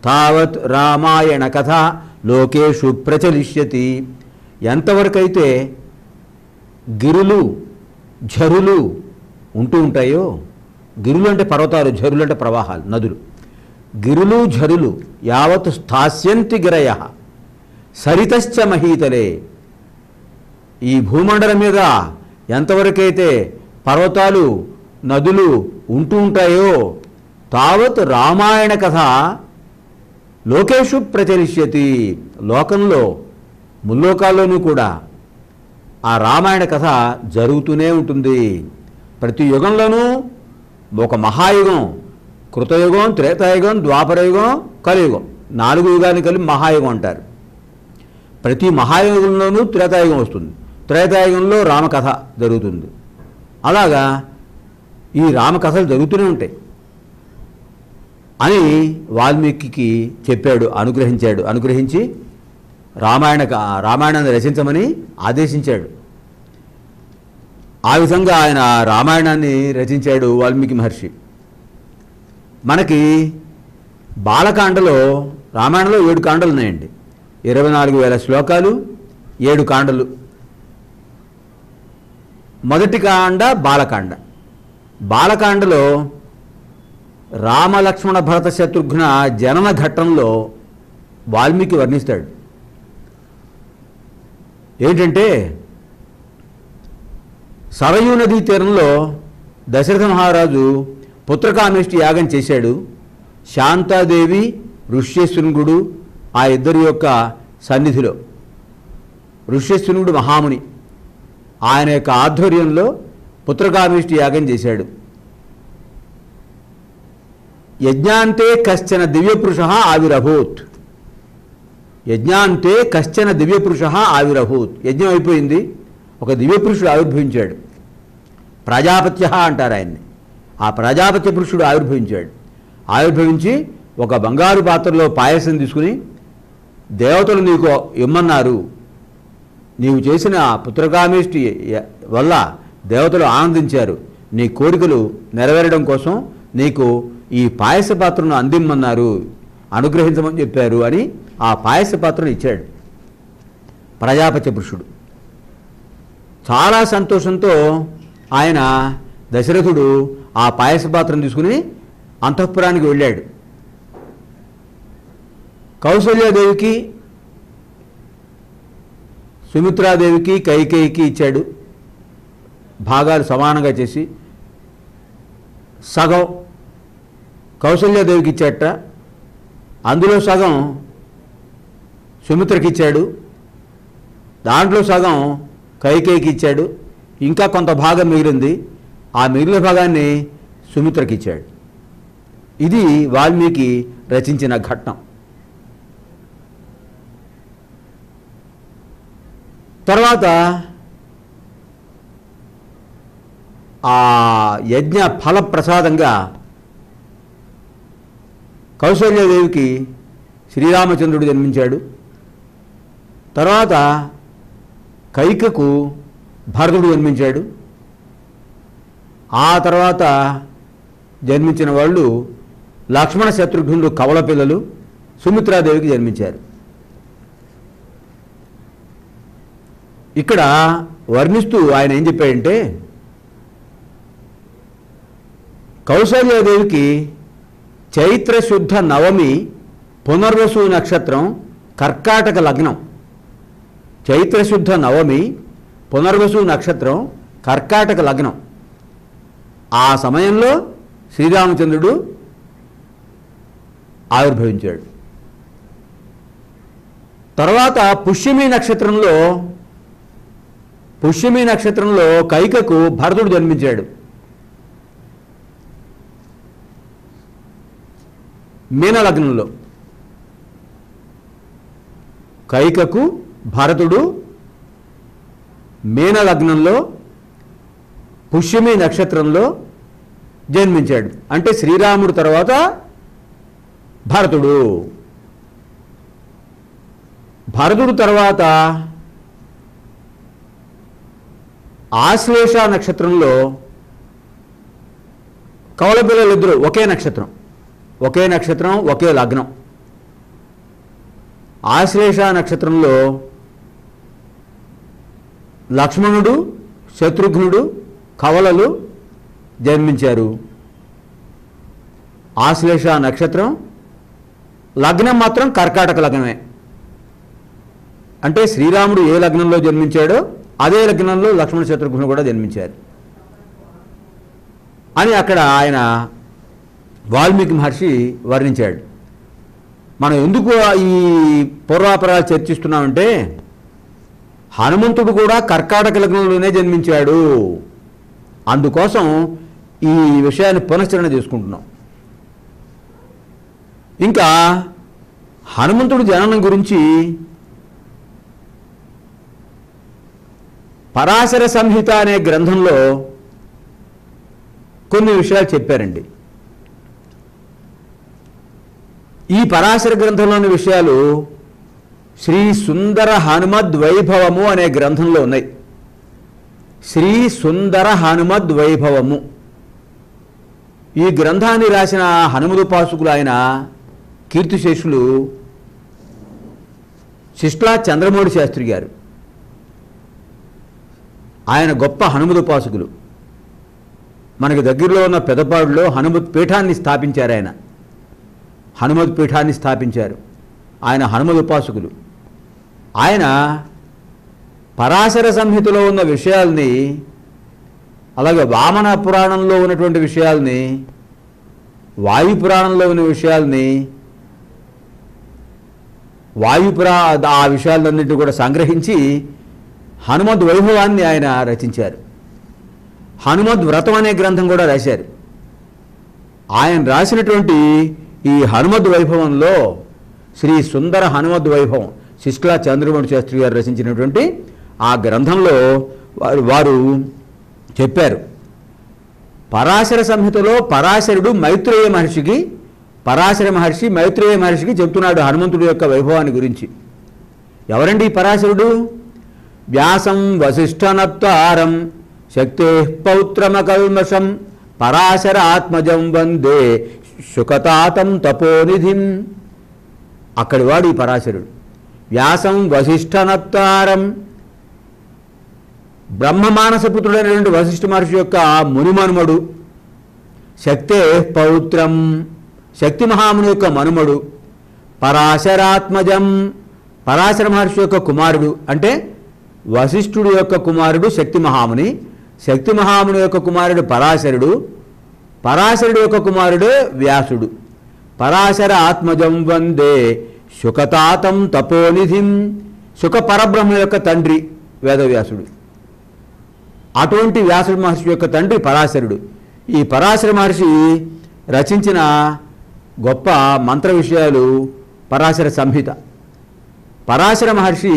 తావత్ రామాయణ కథ లోకేషు ప్రచలిష్యతి. ఎంతవరకైతే గిరులు ఝరులు ఉంటూ ఉంటాయో, గిరులు అంటే పర్వతాలు, ఝరులు అంటే ప్రవాహాలు, నదులు. గిరులు ఝరులు యావత్ స్థాస్యంతి గిరయః సరితశ్చ మహీతలే. ఈ భూమండలం మీద ఎంతవరకైతే పర్వతాలు నదులు ఉంటూ ఉంటాయో తావత్ రామాయణ కథ లోకేషు ప్రచలిష్యతి. లోకంలో ముల్లోకాల్లోనూ కూడా ఆ రామాయణ కథ జరుగుతూనే ఉంటుంది. ప్రతి యుగంలోనూ ఒక మహాయుగం, కృతయుగం, త్రేతాయుగం, ద్వాపరయుగం, కలియుగం, 4 యుగాన్ని కలిపి మహాయుగం అంటారు. ప్రతి మహాయుగంలోనూ త్రేతాయుగం వస్తుంది. త్రేతాయుగంలో రామకథ జరుగుతుంది. అలాగా ఈ రామకథలు జరుగుతూనే ఉంటాయి అని వాల్మీకి చెప్పాడు, అనుగ్రహించాడు. అనుగ్రహించి రామాయణాన్ని రచించమని ఆదేశించాడు. ఆ విధంగా ఆయన రామాయణాన్ని రచించాడు వాల్మీకి మహర్షి. మనకి బాలకాండలో, రామాయణంలో 7 కాండలు ఉన్నాయండి. 24,000 శ్లోకాలు, 7 కాండలు. మొదటి కాండ బాలకాండ. బాలకాండలో రామలక్ష్మణ భరత శత్రుఘ్న జనన ఘట్టంలో వాల్మీకి వర్ణిస్తాడు. ఏంటంటే సరయూ నదీ తీరంలో దశరథ మహారాజు పుత్రకామేష్టి యాగం చేశాడు. శాంతాదేవి, ఋష్యశృంగుడు ఆ ఇద్దరి యొక్క సన్నిధిలో. ఋష్యశృంగుడు మహాముని, ఆయన యొక్క ఆధ్వర్యంలో పుత్రకామేష్టి యాగం చేశాడు. యజ్ఞాంతే కశ్చన దివ్యపురుష ఆవిరభూత్, యజ్ఞాంతే కశ్చన దివ్యపురుష ఆవిరభూత్. యజ్ఞం అయిపోయింది, ఒక దివ్యపురుషుడు ఆవిర్భవించాడు. ప్రజాపత్య అంటారు ఆయన్ని. ఆ ప్రజాపత్య పురుషుడు ఆవిర్భవించాడు. ఆవిర్భవించి ఒక బంగారు పాత్రలో పాయసం తీసుకుని, దేవతలు నీకు ఇమ్మన్నారు, నీవు చేసిన పుత్రకామేష్టి వల్ల దేవతలు ఆనందించారు, నీ కోరికలు నెరవేరడం కోసం నీకు ఈ పాయస పాత్రను అందిమ్మన్నారు, అనుగ్రహించమని చెప్పారు అని ఆ పాయస పాత్రను ఇచ్చాడు ప్రజాపత్య పురుషుడు. చాలా సంతోషంతో ఆయన దశరథుడు ఆ పాయస పాత్రను తీసుకుని అంతఃపురానికి వెళ్ళాడు. కౌసల్యాదేవికి, సుమిత్రాదేవికి, కైకేయికి ఇచ్చాడు. భాగాలు సమానంగా చేసి సగం కౌసల్యాదేవికి ఇచ్చాట, అందులో సగం సుమిత్రకి ఇచ్చాడు, దాంట్లో సగం కైకేయికి ఇచ్చాడు. ఇంకా కొంత భాగం మిగిలింది. ఆ మిగిలిన భాగాన్ని సుమిత్రకి ఇచ్చాడు. ఇది వాల్మీకి రచించిన ఘట్టం. తర్వాత ఆ యజ్ఞ ఫలప్రసాదంగా కౌసల్యాదేవికి శ్రీరామచంద్రుడు జన్మించాడు. తర్వాత కైకకు భరతుడు జన్మించాడు. ఆ తర్వాత జన్మించిన వాళ్ళు లక్ష్మణ శత్రుఘ్నుడు కవల పిల్లలు సుమిత్రాదేవికి జన్మించారు. ఇక్కడ వర్ణిస్తూ ఆయన ఏం చెప్పాడంటే, కౌసల్యాదేవికి చైత్రశుద్ధ నవమి పునర్వసు నక్షత్రం కర్కాటక లగ్నం. చైత్రశుద్ధ నవమి పునర్వసు నక్షత్రం కర్కాటక లగ్నం. ఆ సమయంలో శ్రీరామచంద్రుడు ఆవిర్భవించాడు. తర్వాత పుష్యమి నక్షత్రంలో కైకకు భరతుడు జన్మించాడు. మీనలగ్నంలో కైకకు భరతుడు మీనలగ్నంలో పుష్యమి నక్షత్రంలో జన్మించాడు. అంటే శ్రీరాముడు తర్వాత భరతుడు. భరతుడు తర్వాత ఆశ్లేష నక్షత్రంలో కవలపిల్లలిద్దరూ ఒకే నక్షత్రం ఒకే లగ్నం. ఆశ్లేష నక్షత్రంలో లక్ష్మణుడు శత్రుఘ్నుడు కవలలు జన్మించారు. ఆశ్లేష నక్షత్రం లగ్నం మాత్రం కర్కాటక లగ్నమే. అంటే శ్రీరాముడు ఏ లగ్నంలో జన్మించాడో అదే లగ్నంలో లక్ష్మణ శత్రుఘ్నుడు కూడా జన్మించారు అని అక్కడ ఆయన వాల్మీకి మహర్షి వర్ణించాడు. మనం ఎందుకు ఈ పూర్వాపరాలు చర్చిస్తున్నామంటే, హనుమంతుడు కూడా కర్కాటక లగ్నంలోనే జన్మించాడు. అందుకోసం ఈ విషయాన్ని పునశ్చరణ చేసుకుంటున్నాం. ఇంకా హనుమంతుడి జననం గురించి పరాశర సంహిత అనే గ్రంథంలో కొన్ని విషయాలు చెప్పారండి. ఈ పరాశర గ్రంథంలోని విషయాలు శ్రీ సుందర హనుమద్వైభవము అనే గ్రంథంలో ఉన్నాయి. శ్రీ సుందర హనుమద్వైభవము. ఈ గ్రంథాన్ని రాసిన హనుమదుపాసకులు ఆయన కీర్తిశేషులు శిష్లా చంద్రమౌళి శాస్త్రి గారు. ఆయన గొప్ప హనుమదుపాసకులు. మనకి దగ్గరలో ఉన్న పెదపాడులో హనుమత్ పీఠాన్ని స్థాపించారు. ఆయన హనుమత్ పీఠాన్ని స్థాపించారు. ఆయన హనుమదుపాసకులు. ఆయన పరాశర సంహితలో ఉన్న విషయాల్ని, అలాగే వామన పురాణంలో ఉన్నటువంటి విషయాల్ని, వాయు పురాణంలో ఉన్న విషయాల్ని, ఆ విషయాలన్నింటినీ కూడా సంగ్రహించి హనుమద్ వైభవాన్ని ఆయన రచించారు. హనుమద్ వ్రతం అనే గ్రంథం కూడా రాశారు. ఆయన రాసినటువంటి ఈ హనుమద్ వైభవంలో శ్రీ సుందర హనుమద్ వైభవం శిష్లా చంద్రమౌళి శాస్త్రి గారు రచించినటువంటి ఆ గ్రంథంలో వారు చెప్పారు, పరాశర సంహితలో పరాశరుడు పరాశర మహర్షి మైత్రేయ మహర్షికి చెప్తున్నాడు హనుమంతుడి యొక్క వైభవాన్ని గురించి. ఎవరండి పరాశరుడు? వ్యాసం వసిష్ఠనప్తారం శక్తే పౌత్రమకల్మషం పరాశర ఆత్మజం వందే శుకతాతం తపోనిధిం. అక్కడి వాడు ఈ పరాశరుడు. వ్యాసం వసిష్ఠనప్తారం, బ్రహ్మమానసపుత్రుడైనటువంటి వశిష్ఠ మహర్షి యొక్క మునిమనుమడు. శక్తే పౌత్రం, శక్తి మహాముని యొక్క మనుమడు. పరాశరాత్మజం, పరాశర మహర్షి యొక్క కుమారుడు. అంటే వశిష్ఠుడు యొక్క కుమారుడు శక్తి మహాముని, శక్తి మహాముని యొక్క కుమారుడు పరాశరుడు, పరాశరుడు యొక్క కుమారుడు వ్యాసుడు. పరాశర ఆత్మజం వందే శుకతాతం తపోనిధిం. శుక పరబ్రహ్మ యొక్క తండ్రి వేదవ్యాసుడు. అటువంటి వ్యాస మహర్షి యొక్క తండ్రి పరాశరుడు. ఈ పరాశర మహర్షి రచించిన గొప్ప మంత్ర విషయాలు పరాశర సంహిత. పరాశర మహర్షి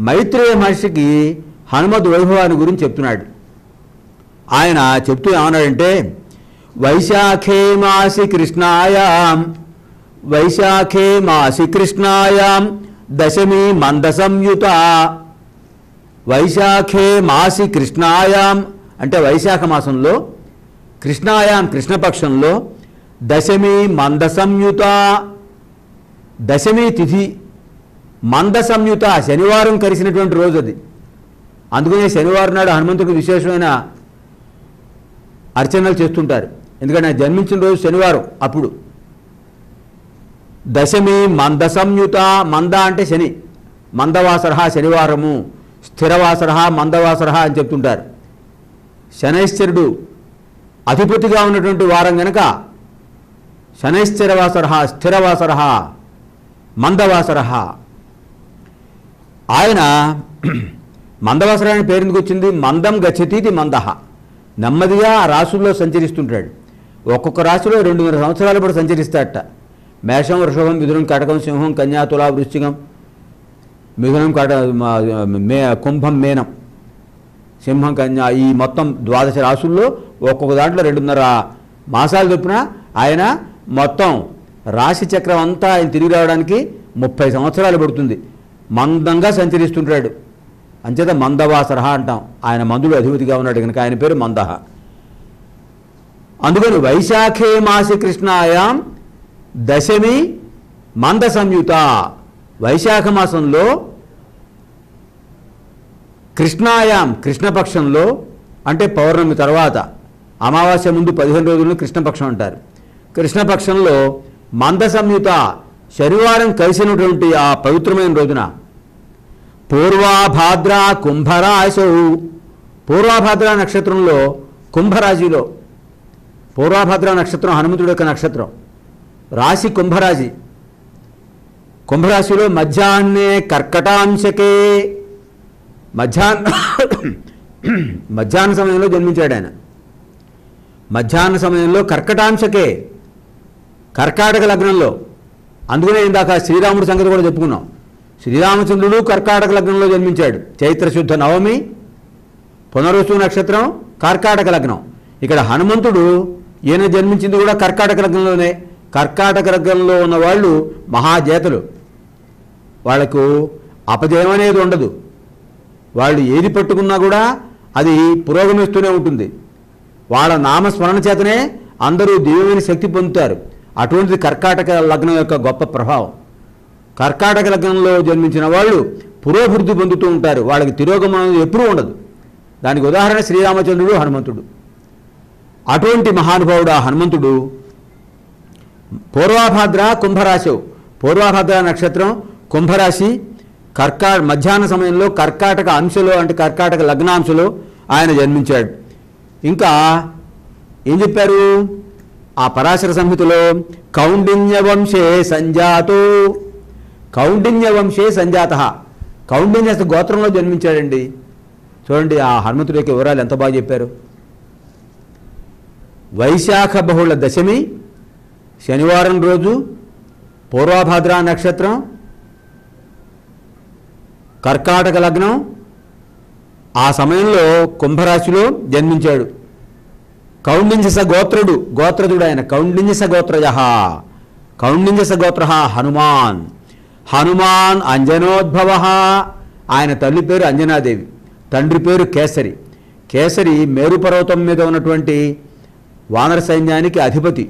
మైత్రేయ మహర్షికి హనుమద్ వైభవాన్ని గురించి చెప్తున్నాడు. ఆయన చెప్తూ ఏమన్నాడంటే, వైశాఖే మాసి కృష్ణాయాం దశమి మంద సంయుత. వైశాఖే మాసి కృష్ణాయాం అంటే వైశాఖ మాసంలో, కృష్ణాయాం కృష్ణపక్షంలో, దశమి మంద సంయుత దశమి తిథి, మంద సంయుత శనివారం కలిసినటువంటి రోజు అది. అందుకనే శనివారం నాడు హనుమంతుడికి విశేషమైన అర్చనలు చేస్తుంటారు. ఎందుకంటే ఆయన జన్మించిన రోజు శనివారం. అప్పుడు దశమి మంద సంయుత, మంద అంటే శని, మందవాసర శనివారము, స్థిరవాసర మందవాసర అని చెప్తుంటారు. శనైశ్చరుడు అధిపతిగా ఉన్నటువంటి వారం కనుక శనైశ్చరవాసర స్థిరవాసర మందవాసర. ఆయన మందవాసర అనే పేరు ఎందుకు వచ్చింది? మందం గచ్చతీతి మందహ, నెమ్మదిగా ఆ రాశుల్లో సంచరిస్తుంటాడు. ఒక్కొక్క రాశిలో 200 సంవత్సరాల పాటు సంచరిస్తాడట. మేషం, వృషభం, మిథునం, కటకం, సింహం, కన్యా, తులా, వృశ్చికం, మిథునం, కుంభం, మేనం, సింహం, కన్యా, ఈ మొత్తం 12 రాశుల్లో ఒక్కొక్క దాంట్లో 2.5 మాసాలు చొప్పున ఆయన మొత్తం రాశి చక్రం అంతా ఆయన తిరిగి రావడానికి 30 సంవత్సరాలు పడుతుంది. మందంగా సంచరిస్తుంటాడు. అంచేత మందవాసర అంటాం. ఆయన మందుడు అధిపతిగా ఉన్నాడు కనుక ఆయన పేరు మందహ. అందుకని వైశాఖే మాసి కృష్ణాయాం దశమి మంద సంయుత, వైశాఖ మాసంలో కృష్ణాయాం కృష్ణపక్షంలో, అంటే పౌర్ణమి తర్వాత అమావాస్య ముందు 15 రోజులను కృష్ణపక్షం అంటారు. కృష్ణపక్షంలో మంద సంయుత శనివారం కలిసినటువంటి ఆ పవిత్రమైన రోజున పూర్వాభాద్ర కుంభరాశౌ, పూర్వాభాద్ర నక్షత్రంలో కుంభరాశిలో, పూర్వాభాద్ర నక్షత్రం హనుమంతుడి యొక్క నక్షత్రం, రాశి కుంభరాశి, కుంభరాశిలో మధ్యాహ్నే కర్కటాంశకే, మధ్యాహ్న సమయంలో జన్మించాడు ఆయన. మధ్యాహ్న సమయంలో కర్కటాంశకే, కర్కాటక లగ్నంలో. అందుకనే ఇందాక శ్రీరాముడి సంగతి కూడా చెప్పుకున్నాం. శ్రీరామచంద్రుడు కర్కాటక లగ్నంలో జన్మించాడు. చైత్రశుద్ధ నవమి, పునరుసు నక్షత్రం, కర్కాటక లగ్నం. ఇక్కడ హనుమంతుడు ఈయన జన్మించింది కూడా కర్కాటక లగ్నంలోనే. కర్కాటక లగ్నంలో ఉన్న వాళ్ళు మహాజేతలు. వాళ్లకు అపజయం అనేది ఉండదు. వాళ్ళు ఏది పట్టుకున్నా కూడా అది పురోగమిస్తూనే ఉంటుంది. వాళ్ళ నామస్మరణ చేతనే అందరూ దివ్యమైన శక్తి పొందుతారు. అటువంటిది కర్కాటక లగ్నం యొక్క గొప్ప ప్రభావం. కర్కాటక లగ్నంలో జన్మించిన వాళ్ళు పురోభివృద్ధి పొందుతూ ఉంటారు. వాళ్ళకి తిరోగమనం ఎప్పుడూ ఉండదు. దానికి ఉదాహరణ శ్రీరామచంద్రుడు, హనుమంతుడు. అటువంటి మహానుభావుడు ఆ హనుమంతుడు పూర్వాభాద్ర కుంభరాశి, పూర్వాభాద్ర నక్షత్రం, కుంభరాశి, మధ్యాహ్న సమయంలో కర్కాటక అంశలో, అంటే కర్కాటక లగ్నాంశలో ఆయన జన్మించాడు. ఇంకా ఏం చెప్పారు ఆ పరాశర సంహితలో? కౌండిన్య వంశే సంజాతో, కౌండిన్య వంశే సంజాత, కౌండిన్య గోత్రంలో జన్మించాడండి. చూడండి ఆ హనుమంతుడి యొక్క వివరాలు ఎంత బాగా చెప్పారు. వైశాఖ బహుళ దశమి శనివారం రోజు, పూర్వాభాద్ర నక్షత్రం, కర్కాటక లగ్నం, ఆ సమయంలో కుంభరాశిలో జన్మించాడు. కౌండిన్యస గోత్రుడు, గోత్రదుడు ఆయన. కౌండిన్యస గోత్రజ, కౌండిన్యస గోత్ర హనుమాన్, హనుమాన్ అంజనోద్భవ. ఆయన తల్లి పేరు అంజనాదేవి, తండ్రి పేరు కేసరి. కేసరి మేరు పర్వతం మీద ఉన్నటువంటి వానర సైన్యానికి అధిపతి.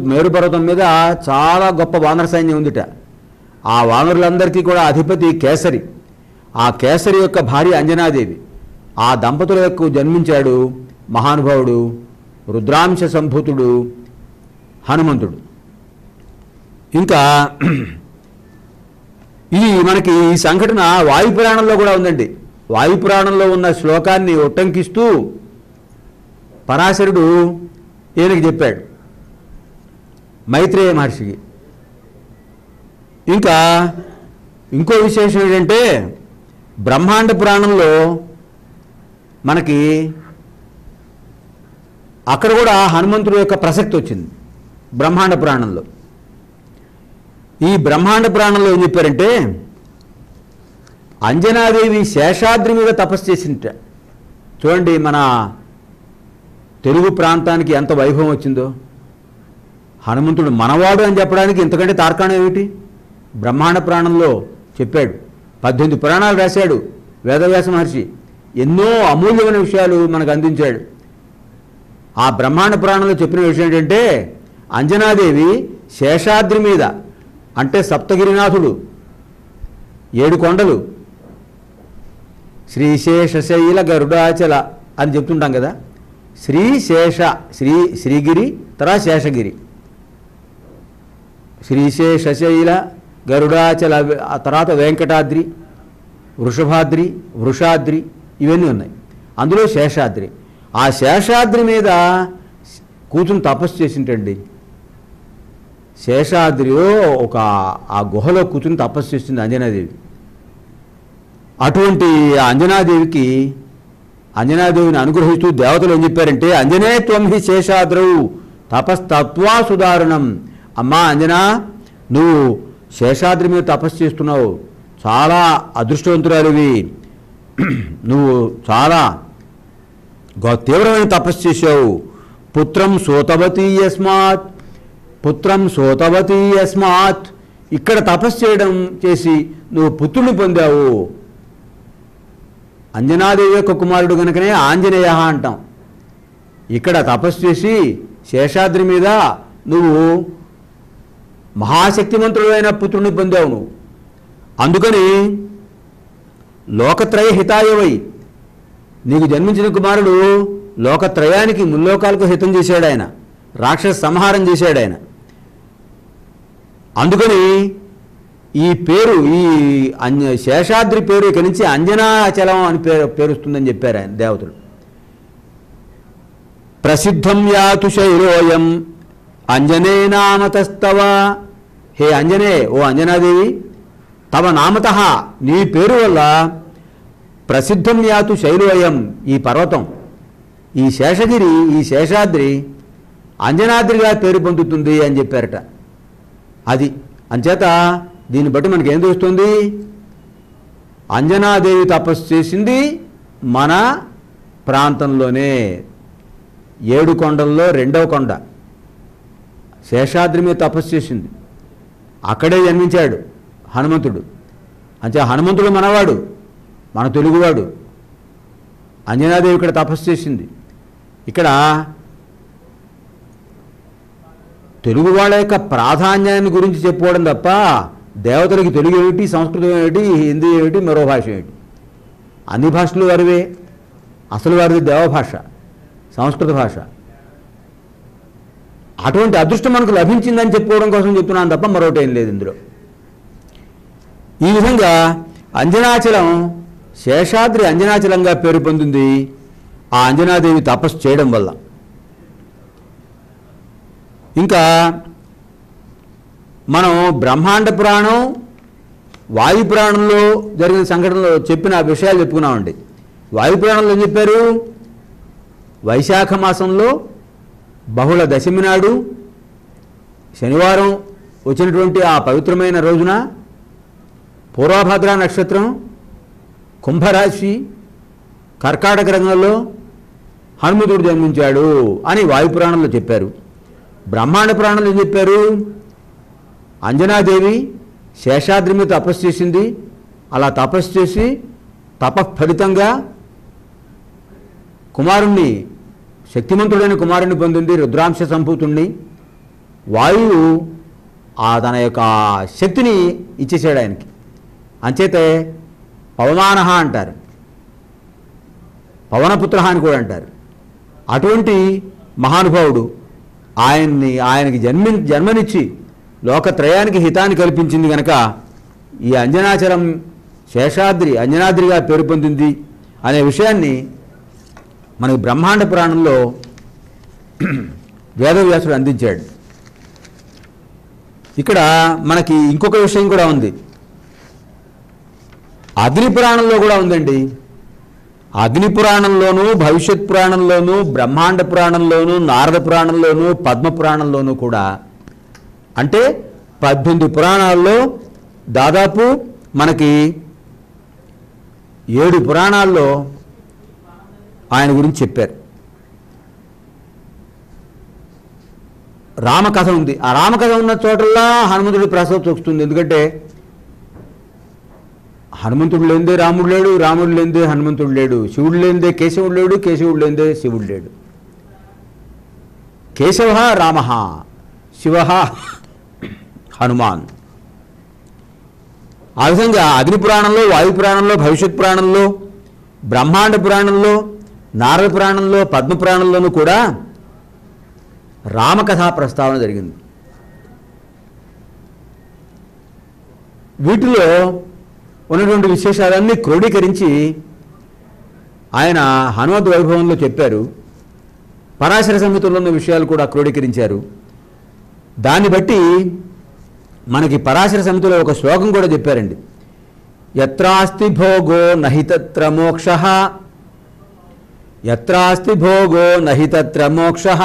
మేరు పర్వతం మీద చాలా గొప్ప వానర సైన్యం ఉందిట. ఆ వానరులందరికీ కూడా అధిపతి కేసరి. ఆ కేసరి యొక్క భార్య అంజనాదేవి. ఆ దంపతుల యొక్క జన్మించాడు మహానుభావుడు రుద్రాంశ సంభూతుడు హనుమంతుడు. ఇంకా ఇది మనకి ఈ సంఘటన వాయుపురాణంలో కూడా ఉందండి. వాయుపురాణంలో ఉన్న శ్లోకాన్ని ఉట్టంకిస్తూ పరాశరుడు ఈయనకి చెప్పాడు, మైత్రేయ మహర్షికి. ఇంకా ఇంకో విశేషం ఏంటంటే బ్రహ్మాండ పురాణంలో మనకి అక్కడ కూడా హనుమంతుడి యొక్క ప్రసక్తి వచ్చింది బ్రహ్మాండ పురాణంలో. ఈ బ్రహ్మాండ పురాణంలో ఏం చెప్పారంటే, అంజనాదేవి శేషాద్రి మీద తపస్సు చేసింట. చూడండి మన తెలుగు ప్రాంతానికి ఎంత వైభవం వచ్చిందో. హనుమంతుడు మనవాడు అని చెప్పడానికి ఇంతకంటే తార్కాణం ఏమిటి? బ్రహ్మాండ పురాణంలో చెప్పాడు. 18 పురాణాలు రాశాడు వేదవ్యాస మహర్షి. ఎన్నో అమూల్యమైన విషయాలు మనకు అందించాడు. ఆ బ్రహ్మాండ పురాణంలో చెప్పిన విషయం ఏంటంటే, అంజనాదేవి శేషాద్రి మీద, అంటే సప్తగిరినాథుడు 7 కొండలు, శ్రీశేషశైల గరుడాచల అని చెప్తుంటాం కదా. శ్రీశేష శ్రీగిరి తర్వాత శేషగిరి, శ్రీశేషశైల గరుడాచల, ఆ తర్వాత వెంకటాద్రి, వృషభాద్రి, వృషాద్రి ఇవన్నీ ఉన్నాయి. అందులో శేషాద్రి. ఆ శేషాద్రి మీద కూర్చుని తపస్సు చేసింటండి. శేషాద్రిలో ఆ గుహలో కూర్చుని తపస్సు చేసింది అంజనాదేవి. అటువంటి అంజనాదేవిని అనుగ్రహిస్తూ దేవతలు ఏం చెప్పారంటే, అంజనే త్వం హి శేషాద్రవు తపస్తత్వా సుదారుణం. అమ్మా అంజనా, నువ్వు శేషాద్రి మీద తపస్సు చేస్తున్నావు, చాలా అదృష్టవంతురాలివి, నువ్వు చాలా తీవ్రమైన తపస్సు చేశావు. పుత్రం సోతవతీ యస్మాత్, ఇక్కడ తపస్సు చేయడం చేసి నువ్వు పుత్రుని పొందావు. అంజనాదేవి యొక్క కుమారుడు కనుకనే ఆంజనేయ అంటాం. ఇక్కడ తపస్సు చేసి శేషాద్రి మీద నువ్వు మహాశక్తిమంతుడైన పుత్రుని పొందావు నువ్వు. అందుకని లోకత్రయ హితాయవై, నీకు జన్మించిన కుమారుడు లోకత్రయానికి, ముల్లోకాలకు హితం చేశాడు ఆయన, రాక్షస సంహారం చేశాడు ఆయన. అందుకని ఈ పేరు, ఈ శేషాద్రి పేరు ఇక నుంచి అంజనాచలం అని పేరుస్తుందని చెప్పారు ఆయన దేవతలు. ప్రసిద్ధం యాతు శైలోయం అంజనే నామతస్తవ. హే అంజనే, ఓ అంజనాదేవి, తవ నామత, నీ పేరు వల్ల ప్రసిద్ధం యాతు శైలోయం, ఈ పర్వతం, ఈ శేషగిరి, ఈ శేషాద్రి అంజనాద్రిగా పేరు పొందుతుంది అని చెప్పారట. అది అంచేత దీన్ని బట్టి మనకి ఏం తెలుస్తుంది? అంజనాదేవి తపస్సు చేసింది మన ప్రాంతంలోనే, 7 కొండల్లో 2వ కొండ శేషాద్రి మీద తపస్సు చేసింది. అక్కడే జన్మించాడు హనుమంతుడు. అంటే హనుమంతుడు మనవాడు, మన తెలుగువాడు. అంజనాదేవి ఇక్కడ తపస్సు చేసింది. ఇక్కడ తెలుగు వాళ్ళ యొక్క ప్రాధాన్యాన్ని గురించి చెప్పుకోవడం తప్ప, దేవతలకి తెలుగు ఏమిటి, సంస్కృతం ఏమిటి, హిందీ ఏమిటి, మరో భాష ఏమిటి, అన్ని భాషలు వారివే. అసలు వారిది దేవభాష, సంస్కృత భాష. అటువంటి అదృష్టం మనకు లభించిందని చెప్పుకోవడం కోసం చెప్తున్నాను తప్ప మరొకటి ఏం లేదు ఇందులో. ఈ విధంగా అంజనాచలం, శేషాద్రి అంజనాచలంగా పేరు పొందింది ఆ అంజనాదేవి తపస్సు చేయడం వల్ల. ఇంకా మనం బ్రహ్మాండ పురాణం, వాయు పురాణంలో జరిగిన సంఘటనలో చెప్పిన విషయాలు చెప్పుకున్నామండి. వాయు పురాణంలో ఏం చెప్పారు? వైశాఖ మాసంలో బహుళ దశమి నాడు శనివారం వచ్చినటువంటి ఆ పవిత్రమైన రోజున పూర్వభద్ర నక్షత్రం, కుంభరాశి, కర్కాటక రంగంలో హనుమంతుడు జన్మించాడు అని వాయుపురాణంలో చెప్పారు. బ్రహ్మాండ పురాణంలో ఏం చెప్పారు? అంజనాదేవి శేషాద్రి మీద తపస్సు చేసింది. అలా తపస్సు చేసి తపఫలితంగా కుమారుణ్ణి, శక్తిమంతుడైన కుమారుణ్ణి పొందింది, రుద్రాంశ సంభూతుణ్ణి. వాయువు తన యొక్క శక్తిని ఇచ్చేసాడు ఆయనకి. అంచేతే పవమాన అంటారు, పవనపుత్ర అని కూడా అంటారు. అటువంటి మహానుభావుడు ఆయనకి జన్మనిచ్చి లోకత్రయానికి హితాన్ని కల్పించింది కనుక ఈ అంజనాచలం శేషాద్రి అంజనాద్రిగా పేరు పొందింది అనే విషయాన్ని మనకి బ్రహ్మాండ పురాణంలో వేదవ్యాసుడు అందించాడు. ఇక్కడ మనకి ఇంకొక విషయం కూడా ఉంది. అగ్ని పురాణంలో కూడా ఉందండి. అగ్ని పురాణంలోనూ, భవిష్యత్ పురాణంలోనూ, బ్రహ్మాండ పురాణంలోనూ, నారద పురాణంలోనూ, పద్మ పురాణంలోనూ కూడా, అంటే 18 పురాణాల్లో దాదాపు మనకి 7 పురాణాల్లో ఆయన గురించి చెప్పారు. రామకథ ఉంది. ఆ రామకథ ఉన్న చోటల్లా హనుమంతుడి ప్రసక్తి వస్తుంది. ఎందుకంటే హనుమంతుడు లేనిదే రాముడు లేడు, రాముడు లేనిదే హనుమంతుడు లేడు, శివుడు లేనిదే కేశవుడు లేడు, కేశవుడు లేనిదే శివుడు లేడు. కేశవ రామ, శివ హనుమాన్. ఆ విధంగా అగ్ని పురాణంలో, వాయు పురాణంలో, భవిష్యత్ పురాణంలో, బ్రహ్మాండ పురాణంలో, నారద పురాణంలో, పద్మ పురాణంలోనూ కూడా రామకథా ప్రస్తావన జరిగింది. వీటిలో ఉన్నటువంటి విశేషాలన్నీ క్రోడీకరించి ఆయన హనుమద్ వైభవంలో చెప్పారు. పరాశర సంహితలో ఉన్న విషయాలు కూడా క్రోడీకరించారు. దాన్ని బట్టి మనకి పరాశర సంహితలో ఒక శ్లోకం కూడా చెప్పారండి. యత్రాస్తి భోగో నహి తత్ర మోక్షః, యత్రాస్తి భోగో నహి తత్ర మోక్షః,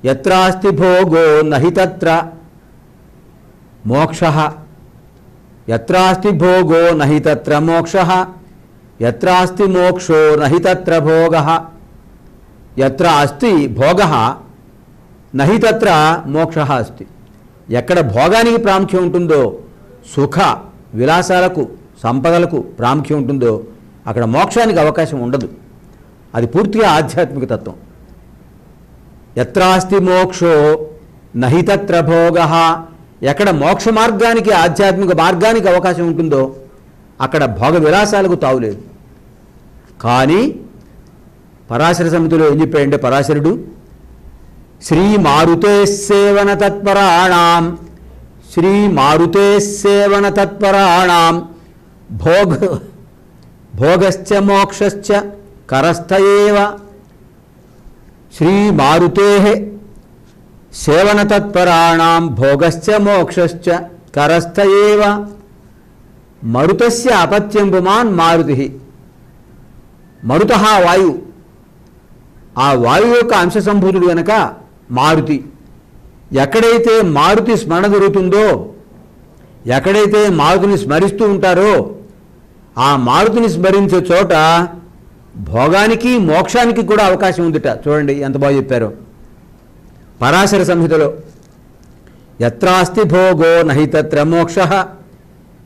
యత్రాస్తి భోగో నహి తత్ర మోక్షః, యత్రాస్తి భోగో నహి తత్ర మోక్షః, యత్రాస్తి మోక్షో నహి తత్ర భోగః, యత్ర అస్తి భోగః నహి తత్ర మోక్షః అస్తి. ఎక్కడ భోగానికి ప్రాముఖ్యం ఉంటుందో, సుఖ విలాసాలకు, సంపదలకు ప్రాముఖ్యం ఉంటుందో అక్కడ మోక్షానికి అవకాశం ఉండదు. అది పూర్తిగా ఆధ్యాత్మిక తత్వం. యత్రాస్తి మోక్షో నహి తత్ర భోగః, ఎక్కడ మోక్ష మార్గానికి, ఆధ్యాత్మిక మార్గానికి అవకాశం ఉంటుందో అక్కడ భోగ విలాసాలకు తావులేదు. కానీ పరాశర సంహితలో ఏం చెప్పాడంటే పరాశరుడు, శ్రీ మారుతే సేవన తత్పరాణాం, శ్రీ మారుతే సేవన తత్పరాణాం భోగశ్చ మోక్షశ్చ కరస్థ ఏవ. శ్రీ మారుతే సేవన తత్పరాణాం భోగశ్చ మోక్షశ్చ కరస్థ ఏవ. మరుతస్య అపత్యం పుమాన్ మారుతి. మరుతః వాయు, ఆ వాయువు యొక్క అంశ సంభూతుడు గనక మారుతి. ఎక్కడైతే మారుతి స్మరణ జరుగుతుందో, ఎక్కడైతే మారుతిని స్మరిస్తూ ఉంటారో ఆ మారుతిని స్మరించే చోట భోగానికి, మోక్షానికి కూడా అవకాశం ఉందిట. చూడండి ఎంత బాగా చెప్పారో పరాశర సంహితలో. యత్రాస్తి భోగో నహి తత్ర మోక్షః,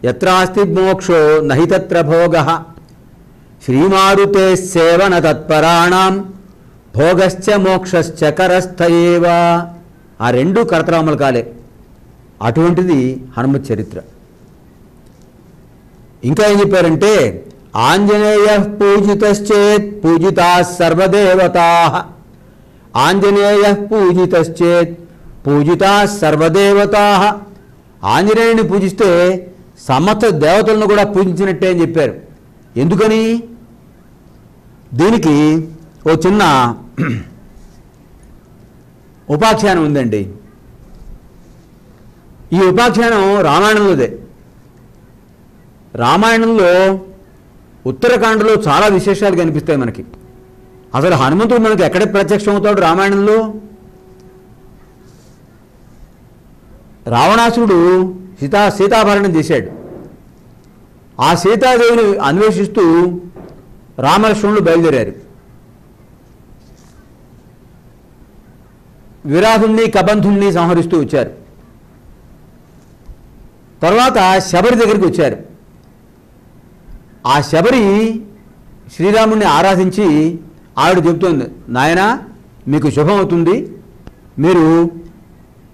యత్రాస్తి మోక్షో నహి తత్ర భోగః, శ్రీమారుతే సేవన తత్పరాణాం భోగశ్చ మోక్షశ్చ కరస్థ ఏవ. ఆ రెండు కరతరామలకాలే. అటువంటిది హనుమత్ చరిత్ర. ఇంకా ఏం చెప్పారంటే, ఆంజనేయ పూజితశ్చేత్ పూజితాః సర్వదేవతాః, ఆంజనేయ పూజితశ్చేత్ పూజితాః సర్వదేవతాః. ఆంజనేయుని పూజిస్తే సమస్త దేవతలను కూడా పూజించినట్టే అని చెప్పారు. ఎందుకని? దీనికి ఓ చిన్న ఉపాఖ్యానం ఉందండి. ఈ ఉపాఖ్యానం రామాయణంలోదే. రామాయణంలో ఉత్తరకాండలో చాలా విశేషాలు కనిపిస్తాయి మనకి. అసలు హనుమంతుడు మనకి ఎక్కడ ప్రత్యక్షం అవుతాడు రామాయణంలో? రావణాసురుడు సీతాభరణం చేశాడు. ఆ సీతాదేవిని అన్వేషిస్తూ రామలక్ష్మణులు బయలుదేరారు. విరాధుణ్ణి, కబంధుణ్ణి సంహరిస్తూ వచ్చారు. తర్వాత శబరి దగ్గరికి వచ్చారు. ఆ శబరి శ్రీరాముణ్ణి ఆరాధించి ఆవిడ చెబుతోంది, నాయనా మీకు శుభం అవుతుంది, మీరు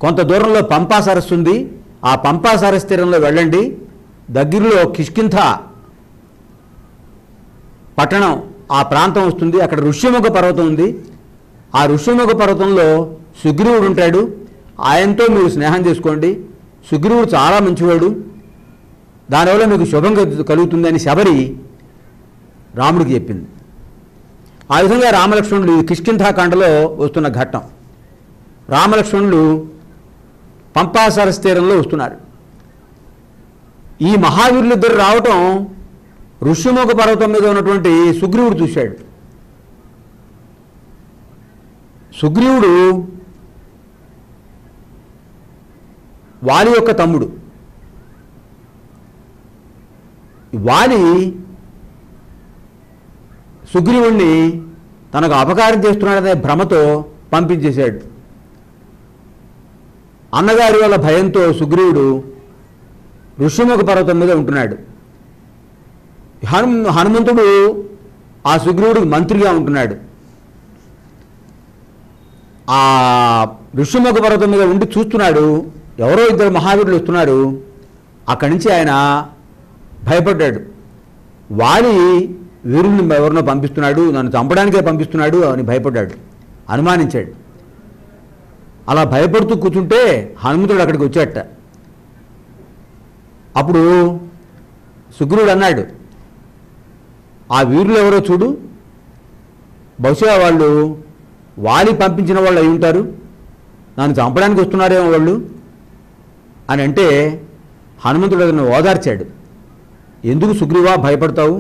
కొంత దూరంలో పంపా సరస్సు ఉంది, ఆ పంపా సరస్సు తీరంలో వెళ్ళండి, దగ్గరలో కిష్కింధ పట్టణం ఆ ప్రాంతం వస్తుంది, అక్కడ ఋష్యముఖ పర్వతం ఉంది, ఆ ఋష్యముఖ పర్వతంలో సుగ్రీవుడు ఉంటాడు, ఆయనతో మీరు స్నేహం చేసుకోండి, సుగ్రీవుడు చాలా మంచివాడు, దానివల్ల మీకు శుభం కలుగుతుందని శబరి రాముడికి చెప్పింది. ఆ విధంగా రామలక్ష్మణుడు కిష్కింధాకాండలో వస్తున్న ఘట్టం. రామలక్ష్మణులు పంపా సరస్సు తీరంలో వస్తున్నారు. ఈ మహావీరులిద్దరు రావటం ఋష్యముఖ పర్వతం మీద ఉన్నటువంటి సుగ్రీవుడు చూశాడు. సుగ్రీవుడు వాలి యొక్క తమ్ముడు. వాలి సుగ్రీవుణ్ణి తనకు అపకారం చేస్తున్నాడనే భ్రమతో పంపించేశాడు. అన్నగారి వల్ల భయంతో సుగ్రీవుడు ఋష్యముఖ పర్వతం మీద ఉంటున్నాడు. హనుమంతుడు ఆ సుగ్రీవుడికి మంత్రిగా ఉంటున్నాడు. ఆ ఋష్యముఖ పర్వతం మీద ఉండి చూస్తున్నాడు. ఎవరో ఇద్దరు మహావీరులు వస్తున్నారు. అక్కడి నుంచి ఆయన భయపడ్డాడు. వాలి వీరుల్ని ఎవరినో పంపిస్తున్నాడు, నన్ను చంపడానికే పంపిస్తున్నాడు అని భయపడ్డాడు, అనుమానించాడు. అలా భయపడుతూ కూర్చుంటే హనుమంతుడు అక్కడికి వచ్చాట. అప్పుడు సుగ్రీవుడు అన్నాడు, ఆ వీరులు ఎవరో చూడు, బహుశా వాళ్ళు వాలి పంపించిన వాళ్ళు అయి ఉంటారు, నన్ను చంపడానికి వస్తున్నారేమో వాళ్ళు అని అంటే హనుమంతుడు అతను ఓదార్చాడు. ఎందుకు సుగ్రీవా భయపడతావు?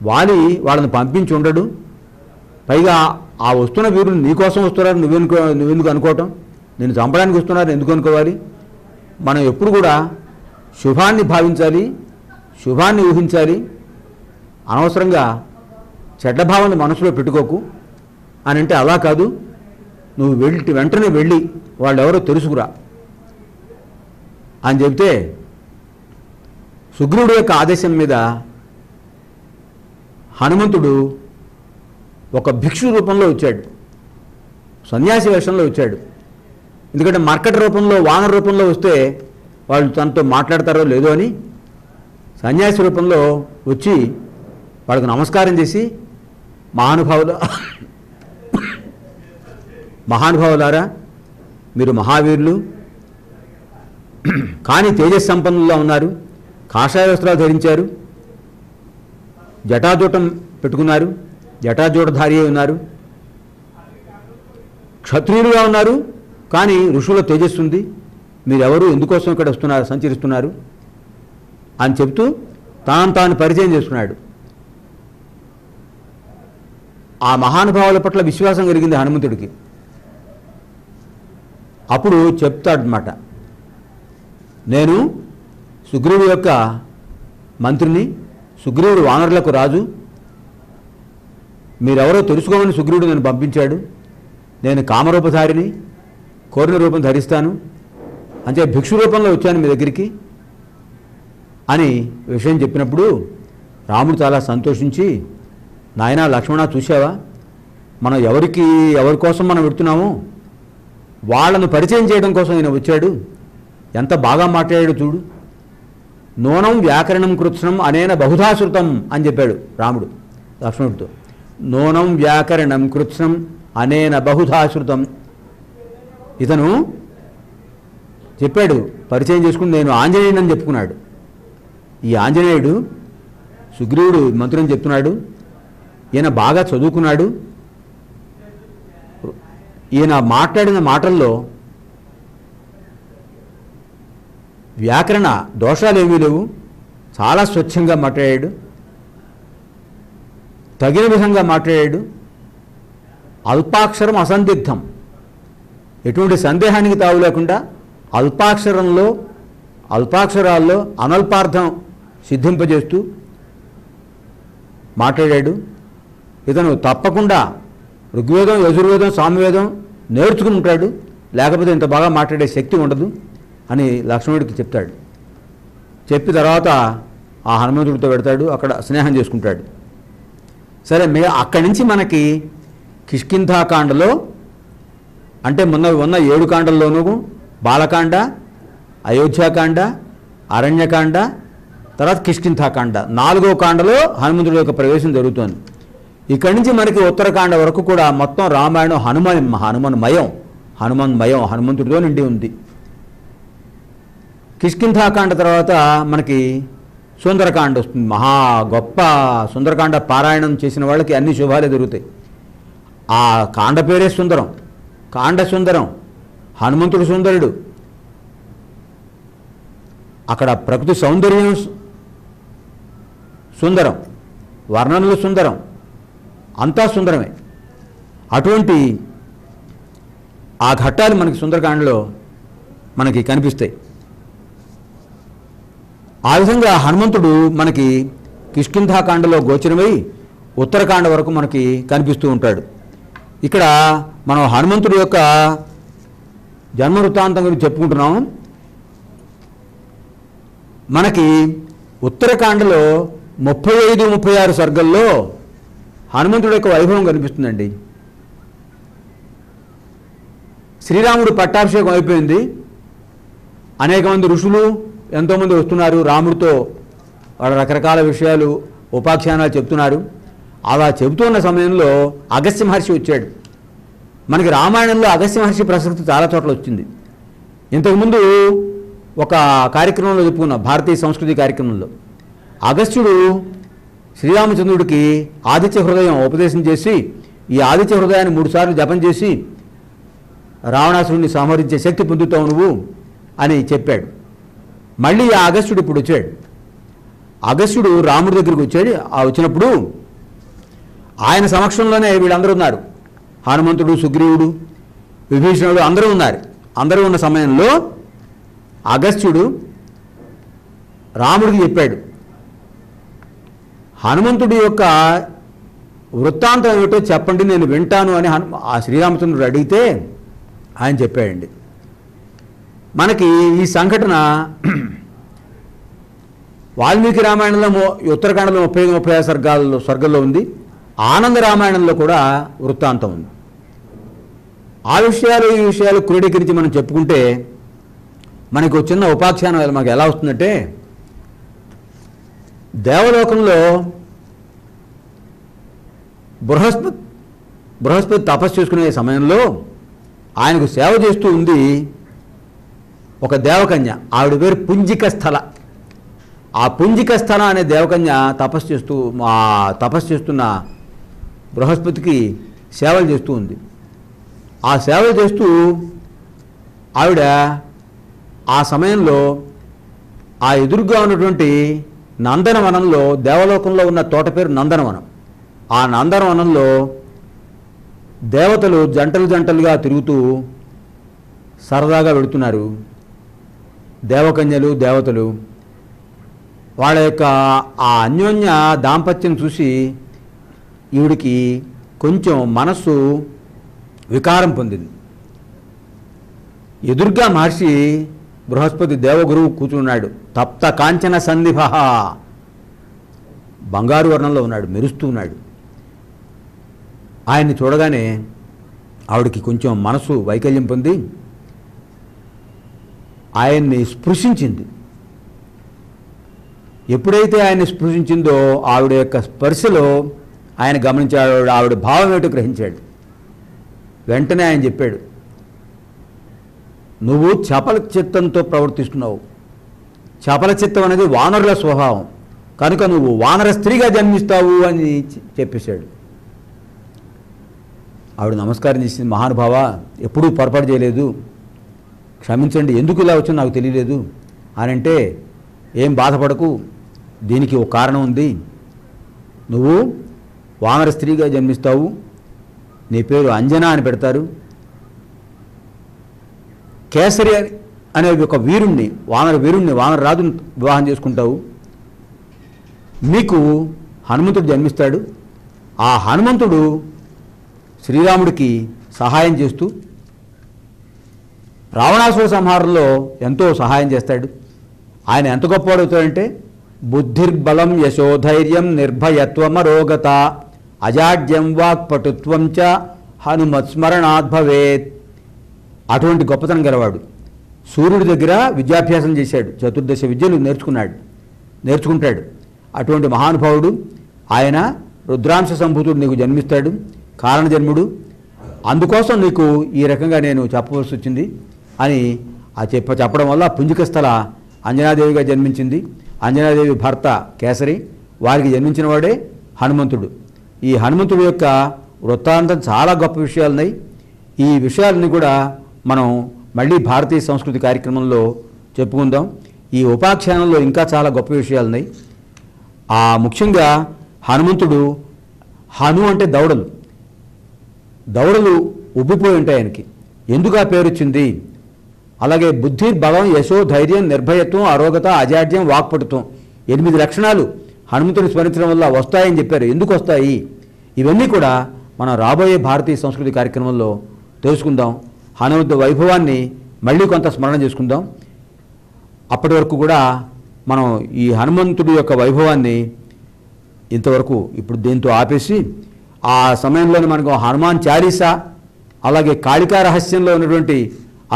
వాలి వాళ్ళని పంపించి ఉండడు. పైగా ఆ వస్తున్న వీరులు నీకోసం వస్తున్నారు, నువ్వెందుకు అనుకోవటం? నేను చంపడానికి వస్తున్నారు ఎందుకు అనుకోవాలి? మనం ఎప్పుడు కూడా శుభాన్ని భావించాలి, శుభాన్ని ఊహించాలి. అనవసరంగా చెడ్డ భావాన్ని మనసులో పెట్టుకోకు అని అంటే, అలా కాదు, నువ్వు వెంటనే వెళ్ళి వాళ్ళు ఎవరో తెలుసుకురా అని చెబితే సుగ్రీవుడి యొక్క ఆదేశం మీద హనుమంతుడు ఒక భిక్షు రూపంలో వచ్చాడు, సన్యాసి వేషంలో వచ్చాడు. ఎందుకంటే మర్కట రూపంలో, వానర రూపంలో వస్తే వాళ్ళు తనతో మాట్లాడతారో లేదో అని సన్యాసి రూపంలో వచ్చి వాళ్ళకు నమస్కారం చేసి, మహానుభావులారా, మీరు మహావీరులు, కానీ తేజస్ సంపన్నుల్లో ఉన్నారు, కాషాయ వస్త్రాలు ధరించారు, జటాజూటం పెట్టుకున్నారు, జటాజూటధారి ఉన్నారు, క్షత్రియులుగా ఉన్నారు, కానీ ఋషుల తేజస్సు ఉంది, మీరెవరు, ఎందుకోసం ఇక్కడ వస్తున్నారు, సంచరిస్తున్నారు అని చెప్తూ తాను పరిచయం చేసుకున్నాడు. ఆ మహానుభావుల పట్ల విశ్వాసం కలిగింది హనుమంతుడికి. అప్పుడు చెప్తాడనమాట, నేను సుగ్రీవుడి యొక్క మంత్రిని, సుగ్రీవుడు వానరులకు రాజు, మీరెవరో తెలుసుకోమని సుగ్రీవుడు నన్ను పంపించాడు, నేను కామరూపధారిని, కోరిన రూపం ధరిస్తాను, అంటే భిక్షు రూపంలో వచ్చాను మీ దగ్గరికి అని విషయం చెప్పినప్పుడు రాముడు చాలా సంతోషించి, నాయనా లక్ష్మణ, చూసావా, మనం ఎవరి కోసం మనం పెడుతున్నామో వాళ్ళను పరిచయం చేయడం కోసం ఆయన వచ్చాడు, ఎంత బాగా మాట్లాడాడు చూడు, నూనం వ్యాకరణం కృత్స్నం అనేన బహుధాశ్రుతం అని చెప్పాడు రాముడు లక్ష్మణుడితో. నూనం వ్యాకరణం కృత్స్నం అనేన బహుధాశ్రుతం. ఇతను చెప్పాడు, పరిచయం చేసుకుని నేను ఆంజనేయుడని చెప్పుకున్నాడు. ఈ ఆంజనేయుడు సుగ్రీవుడు మంత్రుని చెప్తున్నాడు, ఈయన బాగా చదువుకున్నాడు, ఈయన మాట్లాడిన మాటల్లో వ్యాకరణ దోషాలు ఏమీ లేవు, చాలా స్వచ్ఛంగా మాట్లాడాడు, తగిన విధంగా మాట్లాడాడు, అల్పాక్షరం అసందిగ్ధం, ఎటువంటి సందేహానికి తావు లేకుండా అల్పాక్షరాల్లో అనల్పార్థం సిద్ధింపజేస్తూ మాట్లాడాడు. ఇతను తప్పకుండా ఋగ్వేదం, యజుర్వేదం, సామవేదం నేర్చుకుని ఉంటాడు, లేకపోతే ఇంత బాగా మాట్లాడే శక్తి ఉండదు అని లక్ష్మణుడికి చెప్తాడు. చెప్పి తర్వాత ఆ హనుమంతుడితో పెడతాడు, అక్కడ స్నేహం చేసుకుంటాడు. సరే, అక్కడి నుంచి మనకి కిష్కింధాకాండలో, అంటే ఉన్న 7 కాండల్లోనూ బాలకాండ, అయోధ్యాకాండ, అరణ్యకాండ, తర్వాత కిష్కింధాకాండ, 4వ కాండలో హనుమంతుడి యొక్క ప్రవేశం జరుగుతోంది. ఇక్కడి నుంచి మనకి ఉత్తరకాండ వరకు కూడా మొత్తం రామాయణం హనుమంతుడితో నిండి ఉంది. కిష్కింధాకాండ తర్వాత మనకి సుందరకాండ వస్తుంది. మహా గొప్ప సుందరకాండ పారాయణం చేసిన వాళ్ళకి అన్ని శుభాలే జరుగుతాయి. ఆ కాండ పేరే సుందరం, కాండ సుందరం, హనుమంతుడు సుందరుడు. అక్కడ ప్రకృతి సౌందర్యం సుందరం, వర్ణనలు సుందరం, అంతా సుందరమే. అటువంటి ఆ ఘట్టాలు మనకి సుందరకాండలో మనకి కనిపిస్తాయి. ఆ విధంగా హనుమంతుడు మనకి కిష్కింధాకాండలో గోచరమై ఉత్తరకాండ వరకు మనకి కనిపిస్తూ ఉంటాడు. ఇక్కడ మనం హనుమంతుడి యొక్క జన్మ వృత్తాంతం గురించి చెప్పుకుంటున్నాము. మనకి ఉత్తరకాండలో 35-36 సర్గల్లో హనుమంతుడి యొక్క వైభవం కనిపిస్తుందండి. శ్రీరాముడు పట్టాభిషేకం అయిపోయింది. అనేక మంది ఋషులు ఎంతోమంది వస్తున్నారు. రాముడితో వాళ్ళ రకరకాల విషయాలు ఉపాఖ్యానాలు చెప్తున్నారు. అలా చెబుతున్న సమయంలో అగస్త్య మహర్షి వచ్చాడు. మనకి రామాయణంలో అగస్త్య మహర్షి ప్రసక్తి చాలా చోట్ల వచ్చింది. ఇంతకుముందు ఒక కార్యక్రమంలో చెప్పుకున్నాం, భారతీయ సంస్కృతి కార్యక్రమంలో. అగస్త్యుడు శ్రీరామచంద్రుడికి ఆదిత్య హృదయం ఉపదేశం చేసి, ఈ ఆదిత్య హృదయాన్ని 3 సార్లు జపం చేసి రావణాసురుడిని సంహరించే శక్తి పొందుతావు నువ్వు అని చెప్పాడు. మళ్ళీ ఆ అగస్త్యుడు ఇప్పుడు వచ్చాడు. అగస్త్యుడు రాముడి దగ్గరికి వచ్చాడు. వచ్చినప్పుడు ఆయన సమక్షంలోనే వీళ్ళందరూ ఉన్నారు. హనుమంతుడు, సుగ్రీవుడు, విభీషణుడు అందరూ ఉన్నారు. అందరూ ఉన్న సమయంలో అగస్త్యుడు రాముడికి చెప్పాడు, హనుమంతుడి యొక్క వృత్తాంతం ఏమిటో చెప్పండి, నేను వింటాను అని ఆ శ్రీరామచంద్రుడు అడిగితే ఆయన చెప్పాడండి. మనకి ఈ సంఘటన వాల్మీకి రామాయణంలో ఉత్తరకాండలో 35-36 సర్గల్లో ఉంది. ఆనంద రామాయణంలో కూడా వృత్తాంతం ఉంది. ఆ విషయాలు ఈ విషయాలు క్రోడీకరించి మనం చెప్పుకుంటే మనకు చిన్న ఉపాఖ్యానం మనకు ఎలా వస్తుందంటే, దేవలోకంలో బృహస్పతి తపస్సు చేసుకునే సమయంలో ఆయనకు సేవ చేస్తూ ఉంది ఒక దేవకన్య. ఆవిడ పేరు పుంజికస్థల. ఆ పుంజికస్థల అనే దేవకన్య తపస్సు చేస్తున్న బృహస్పతికి సేవలు చేస్తూ ఉంది. ఆ సేవలు చేస్తూ ఆవిడ ఆ సమయంలో ఆ ఎదురుగా ఉన్నటువంటి నందనవనంలో, దేవలోకంలో ఉన్న తోట పేరు నందనవనం. ఆ నందనవనంలో దేవతలు జంటలుగా తిరుగుతూ సరదాగా వెళుతున్నారు. దేవకన్యలు, దేవతలు వాళ్ళ యొక్క ఆ అన్యోన్య దాంపత్యం చూసి ఈవిడికి కొంచెం మనస్సు వికారం పొందింది. ఎదురుగా మహర్షి బృహస్పతి దేవగురువు కూర్చున్నాడు. తప్త కాంచన సంధిభ, బంగారు వర్ణంలో ఉన్నాడు, మెరుస్తూ ఉన్నాడు. ఆయన్ని చూడగానే ఆవిడకి కొంచెం మనసు వైకల్యం పొంది ఆయన్ని స్పృశించింది. ఎప్పుడైతే ఆయన్ని స్పృశించిందో ఆవిడ యొక్క స్పర్శలో ఆయన గమనించాడు, ఆవిడ భావం ఏమిటో గ్రహించాడు. వెంటనే ఆయన చెప్పాడు, నువ్వు చపల చిత్తంతో ప్రవర్తిస్తున్నావు. చపల చిత్తం అనేది వానరుల స్వభావం, కనుక నువ్వు వానర స్త్రీగా జన్మిస్తావు అని చెప్పేశాడు. ఆవిడ నమస్కారం చేసింది, మహానుభావ ఎప్పుడూ పొరపాటు చేయలేదు, క్షమించండి, ఎందుకు ఇలా వచ్చిందో నాకు తెలియలేదు అని అంటే, ఏం బాధపడకు, దీనికి ఒక కారణం ఉంది. నువ్వు వానర స్త్రీగా జన్మిస్తావు, నీ పేరు అంజన అని పెడతారు. కేసరి అనే ఒక వీరుణ్ణి, వానర రాజుని వివాహం చేసుకుంటావు. మీకు హనుమంతుడు జన్మిస్తాడు. ఆ హనుమంతుడు శ్రీరాముడికి సహాయం చేస్తూ రావణాసుర సంహారంలో ఎంతో సహాయం చేస్తాడు. ఆయన ఎంత గొప్పవాడవుతాడంటే, బుద్ధిర్బలం యశోధైర్యం నిర్భయత్వమరోగత అజాడ్యం వాక్పటుత్వం చ హనుమత్స్మరణాత్ భవేత్. అటువంటి గొప్పతనం గలవాడు. సూర్యుడి దగ్గర విద్యాభ్యాసం చేశాడు, 14 విద్యలు నేర్చుకుంటాడు. అటువంటి మహానుభావుడు ఆయన. రుద్రాంశ సంభూతుడు నీకు జన్మిస్తాడు, కారణజన్ముడు. అందుకోసం నీకు ఈ రకంగా నేను చెప్పవలసి వచ్చింది అని చెప్పడం వల్ల పుంజికస్థల అంజనాదేవిగా జన్మించింది. అంజనాదేవి భర్త కేసరి, వారికి జన్మించిన వాడే హనుమంతుడు. ఈ హనుమంతుడి యొక్క వృత్తాంతం చాలా గొప్ప విషయాలున్నాయి. ఈ విషయాలని కూడా మనం మళ్ళీ భారతీయ సంస్కృతి కార్యక్రమంలో చెప్పుకుందాం. ఈ ఉపాఖ్యానంలో ఇంకా చాలా గొప్ప విషయాలున్నాయి. ముఖ్యంగా హనుమంతుడు, హను అంటే దవడలు, దవడలు ఉబ్బిపోయి ఉంటాయి ఆయనకి. ఎందుకు ఆ పేరు వచ్చింది? అలాగే బుద్ధి, బలం, యశో, ధైర్యం, నిర్భయత్వం, అరోగత, అజాడ్యం, వాక్పటుత్వం 8 లక్షణాలు హనుమంతుడిని స్మరించడం వల్ల వస్తాయని చెప్పారు. ఎందుకు వస్తాయి? ఇవన్నీ కూడా మనం రాబోయే భారతీయ సంస్కృతి కార్యక్రమంలో తెలుసుకుందాం. హనుమంతుడి వైభవాన్ని మళ్ళీ కొంత స్మరణ చేసుకుందాం. అప్పటి వరకు కూడా మనం ఈ హనుమంతుడి యొక్క వైభవాన్ని ఇంతవరకు ఇప్పుడు దీంతో ఆపేసి, ఆ సమయంలోనే మనకు హనుమాన్ చాలీసా, అలాగే కాళికా రహస్యంలో ఉన్నటువంటి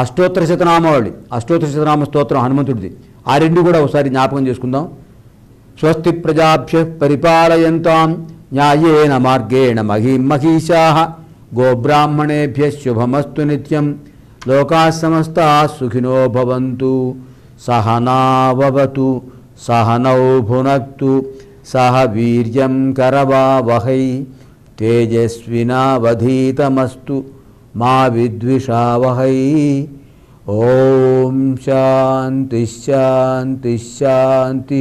అష్టోత్తర శతనామ స్తోత్రం హనుమంతుడిది, ఆ రెండు కూడా ఒకసారి జ్ఞాపకం చేసుకుందాం. స్వస్తి ప్రజాభ్య పరిపాలయంతాం న్యాయేన మార్గేణ మహీషాః గోబ్రాహ్మణేభ్య శుభమస్తు నిత్యం. లోకాః సమస్తాః సుఖినో భవంతు. సహనావవతు సహనౌ భునక్తు సహ వీర్యం కరవావహై తేజస్వినావధీతమస్తు మా విద్విషావహై. ఓం శాంతి శాంతి శాంతి.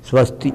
స్వస్తి.